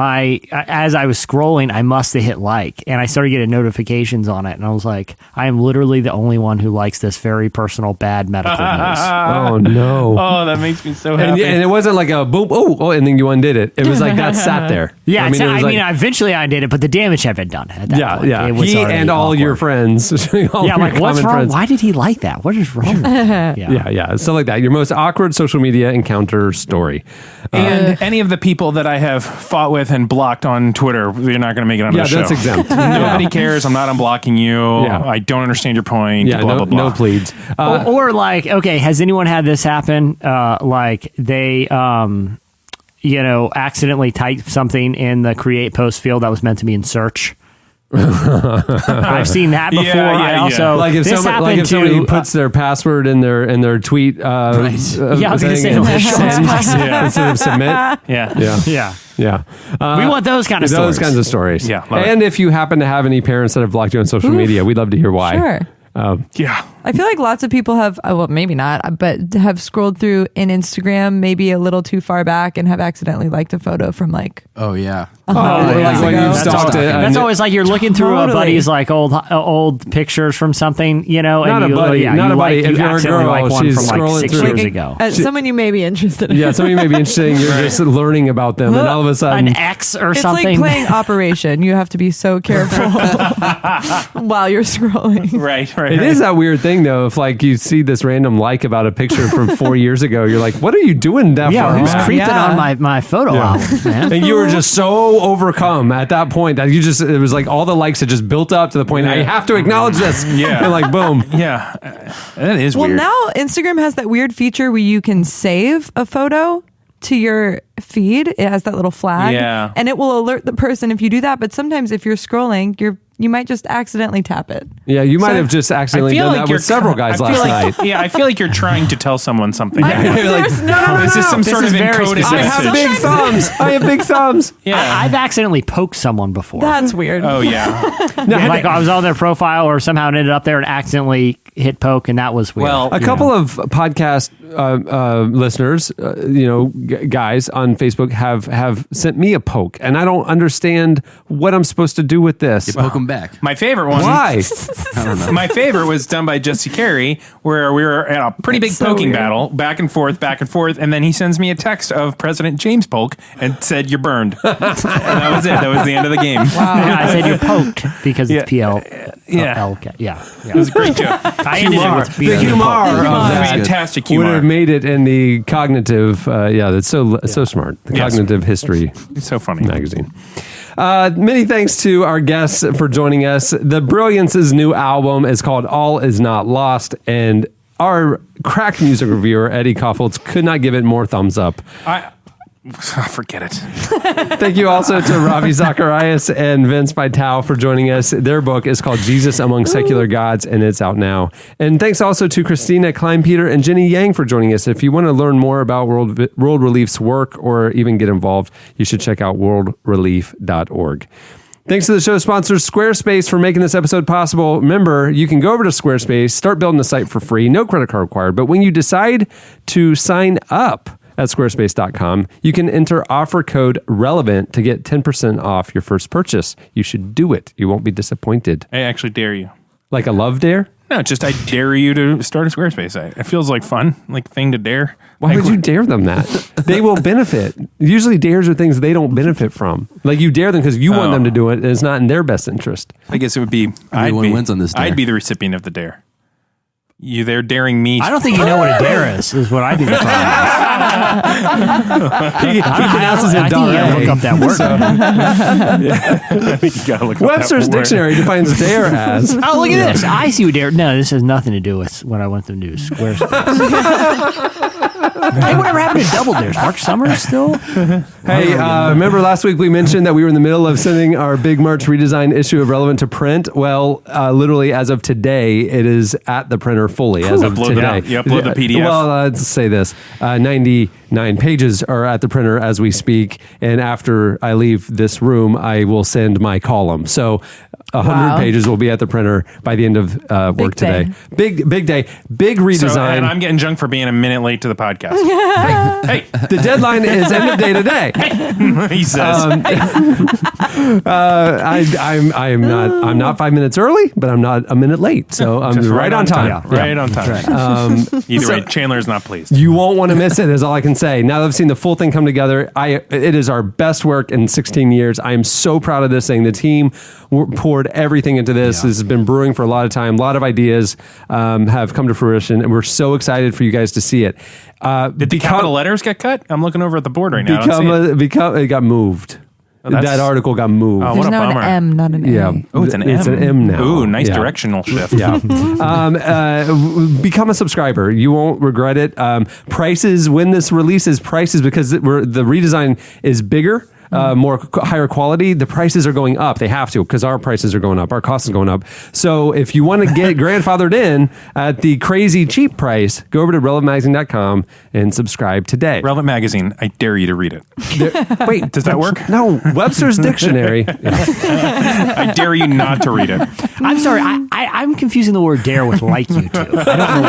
as I was scrolling, I must have hit like, and I started getting notifications on it. And I was like, I am literally the only one who likes this very personal, bad medical news. Oh no. Oh, that makes me so happy. And it wasn't like a boom, and then you undid it. It was like that sat there. Yeah. Eventually I did it, but the damage had been done at that point. Yeah. He and all your friends. I'm like, what's wrong? Friends. Why did he like that? What is wrong? Yeah. Stuff like that. Your most awkward social media encounter story. And any of the people that I have fought with and blocked on Twitter, you're not going to make it on the show. Yeah, that's exempt. Nobody cares. I'm not unblocking you. Yeah. I don't understand your point. Yeah, blah, blah, blah. No pleads. Or like, okay, has anyone had this happen? Like they, accidentally typed something in the create post field that was meant to be in search. I've seen that before. I also like if somebody puts their password in their tweet. I was going to say instead of submit. Yeah. We want those kind of stories. Those kinds of stories. Yeah. And if you happen to have any parents that have blocked you on social media, we'd love to hear why. Sure. Yeah. I feel like lots of people have, well, maybe not, but have scrolled through in Instagram maybe a little too far back and have accidentally liked a photo from like. Oh, yeah. That's always like you're looking through a buddy's like old pictures from something, Not a buddy. If you're a girl, like one she's from like scrolling 6 through. years ago. Someone you may be interested in. Yeah, someone you may be interested in. You're just learning about them, and all of a sudden, an ex or it's something. It's like playing Operation. You have to be so careful while you're scrolling. Right. It is that weird thing thing though. If like you see this random like about a picture from 4 years ago, you're like, what are you doing that for? Who's creeping on my photo album, man? And you were just so overcome at that point that it was like all the likes had just built up to the point I have to acknowledge this. Yeah. And like, boom. Yeah. That is weird. Well, now Instagram has that weird feature where you can save a photo to your feed. It has that little flag. Yeah. And it will alert the person if you do that. But sometimes if you're scrolling, you might just accidentally tap it. Yeah, you might have just accidentally done that with several guys last night. Yeah, I feel like you're trying to tell someone something. No. This is some sort of encoded I have message. big thumbs. I have big thumbs. Yeah. I've accidentally poked someone before. That's weird. Oh, yeah. Like I was on their profile or somehow it ended up there and accidentally hit poke, and that was weird. Well, a couple of podcast listeners, guys on Facebook have sent me a poke, and I don't understand what I'm supposed to do with this. You poke them back. My favorite one. Why? I don't know. My favorite was done by Jesse Carey, where we were at a pretty big poking battle, back and forth, and then he sends me a text of President James Polk and said, "You're burned." And that was it. That was the end of the game. Wow. Yeah, I said you're poked because it's PL. Yeah. Yeah. It was a great joke. I ended it with The humor of that fantastic would humor. have made it in the cognitive. That's so smart. The Cognitive History. It's so funny. Magazine. Many thanks to our guests for joining us. The Brilliance's new album is called All Is Not Lost, and our crack music reviewer, Eddie Koffoltz, could not give it more thumbs up. Forget it. Thank you also to Ravi Zacharias and Vince Vitale for joining us. Their book is called Jesus Among Secular Gods, and it's out now. And thanks also to Christina Kleinpeter and Jenny Yang for joining us. If you want to learn more about World Relief's work or even get involved, you should check out worldrelief.org. Thanks to the show sponsors, Squarespace, for making this episode possible. Remember, you can go over to Squarespace, start building a site for free, no credit card required. But when you decide to sign up at squarespace.com, you can enter offer code RELEVANT to get 10% off your first purchase. You should do it. You won't be disappointed. I actually dare you. Like a love dare? No, just I dare you to start a Squarespace site. It feels like fun, like thing to dare. Why would you dare them that? They will benefit. Usually dares are things they don't benefit from. Like you dare them because you want them to do it, and it's not in their best interest. I guess it would be... Everyone wins on this dare. I'd be the recipient of the dare. You there daring me. I don't think you know what a dare is what I think the problem is. He pronounces it I think you gotta look up that word. I think you gotta look up Webster's that word. Dictionary defines dare as... Oh, look at this. I see what dare... No, this has nothing to do with what I want them to do. Squarespace. Hey, whatever happened to Double Dares? Mark Summers still? Hey, remember last week we mentioned that we were in the middle of sending our big March redesign issue of Relevant to print? Well, literally as of today, it is at the printer fully. As of Upload today. You upload the PDF. Well, let's say this. 99 pages are at the printer as we speak. And after I leave this room, I will send my column. So 100 pages will be at the printer by the end of work today. Big day. Big redesign. So, and I'm getting junk for being a minute late to the podcast. hey, the deadline is end of day today. He says. I'm not 5 minutes early, but I'm not a minute late. So I'm Just right on time. Yeah, right on time. Either way, Chandler's not pleased. You won't want to miss it, is all I can say. Now that I've seen the full thing come together, it is our best work in 16 years. I am so proud of this thing. The team poured everything into this. This has been brewing for a lot of time. A lot of ideas have come to fruition, and we're so excited for you guys to see it. Did the capital letters get cut? I'm looking over at the board right now. It got moved. That article got moved. Oh, what a bummer. An M, not an A. Yeah. Oh, it's an M. It's an M now. Ooh, nice directional shift. Yeah. Become a subscriber. You won't regret it. Prices, when this releases, prices, because the redesign is bigger, higher quality, the prices are going up. They have to, because our prices are going up. Our cost is going up. So if you want to get grandfathered in at the crazy cheap price, go over to relevantmagazine.com and subscribe today. Relevant Magazine, I dare you to read it. Wait, does that work? No, Webster's Dictionary. I dare you not to read it. I'm sorry, I'm confusing the word dare with like you two. I don't know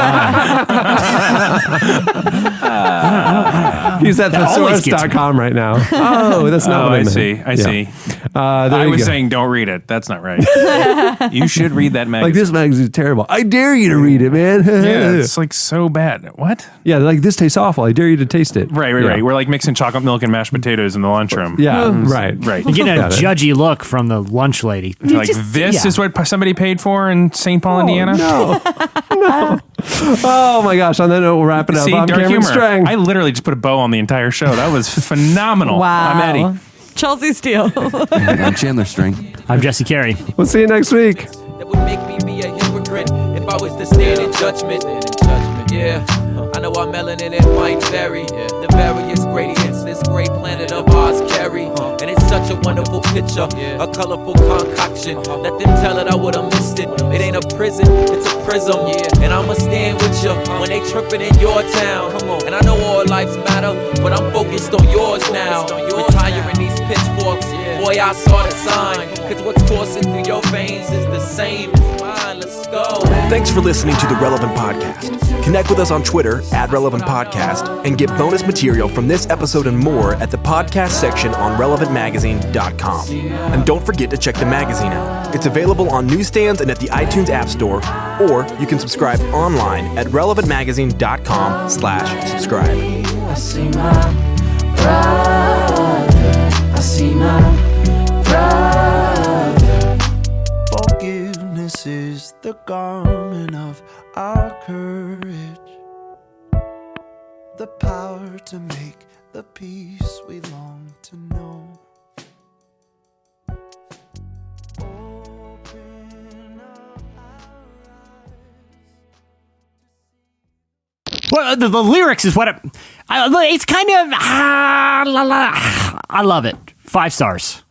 why. He's at thesaurus.com right now. Oh, that's That's not what I meant. I see. I was saying don't read it. That's not right. You should read that magazine. Like, this magazine's terrible. I dare you to read it, man. Yeah, it's like so bad. What? Yeah, like, this tastes awful. I dare you to taste it. Right. We're like mixing chocolate milk and mashed potatoes in the lunchroom. Yeah, right. You're getting a judgy look from the lunch lady. Like, this is what somebody paid for in St. Paul, Indiana? No. Oh my gosh! On that note, we'll wrap it up. See, I'm dark Cameron humor. Strang. I literally just put a bow on the entire show. That was phenomenal. Wow. I'm Eddie. Chelsea Steele. I'm Chandler String. I'm Jesse Carey. We'll see you next week. That would make me be a hypocrite if I was to stand in judgment. Yeah, I know our melanin it might vary. The various gradients this great planet of ours carry. And it's such a wonderful picture, a colorful concoction. Let them tell it, I would've missed it. It ain't a prison, it's a prism. And I'ma stand with you when they tripping in your town. And I know all lives matter, but I'm focused on yours now. Retiring these pitchforks, boy, I saw the sign. Cause what's coursing through your veins is the same as mine. Let's go. Thanks for listening to the Relevant Podcast. Connect with us on Twitter @RelevantPodcast and get bonus material from this episode and more at the podcast section on relevantmagazine.com. And don't forget to check the magazine out. It's available on newsstands and at the iTunes App Store, or you can subscribe online at relevantmagazine.com/subscribe. I see my brother. I see my brother. Forgiveness is the garment of our courage, the power to make the peace we long to know. Well, the lyrics is what it's kind of. I love it. 5 stars.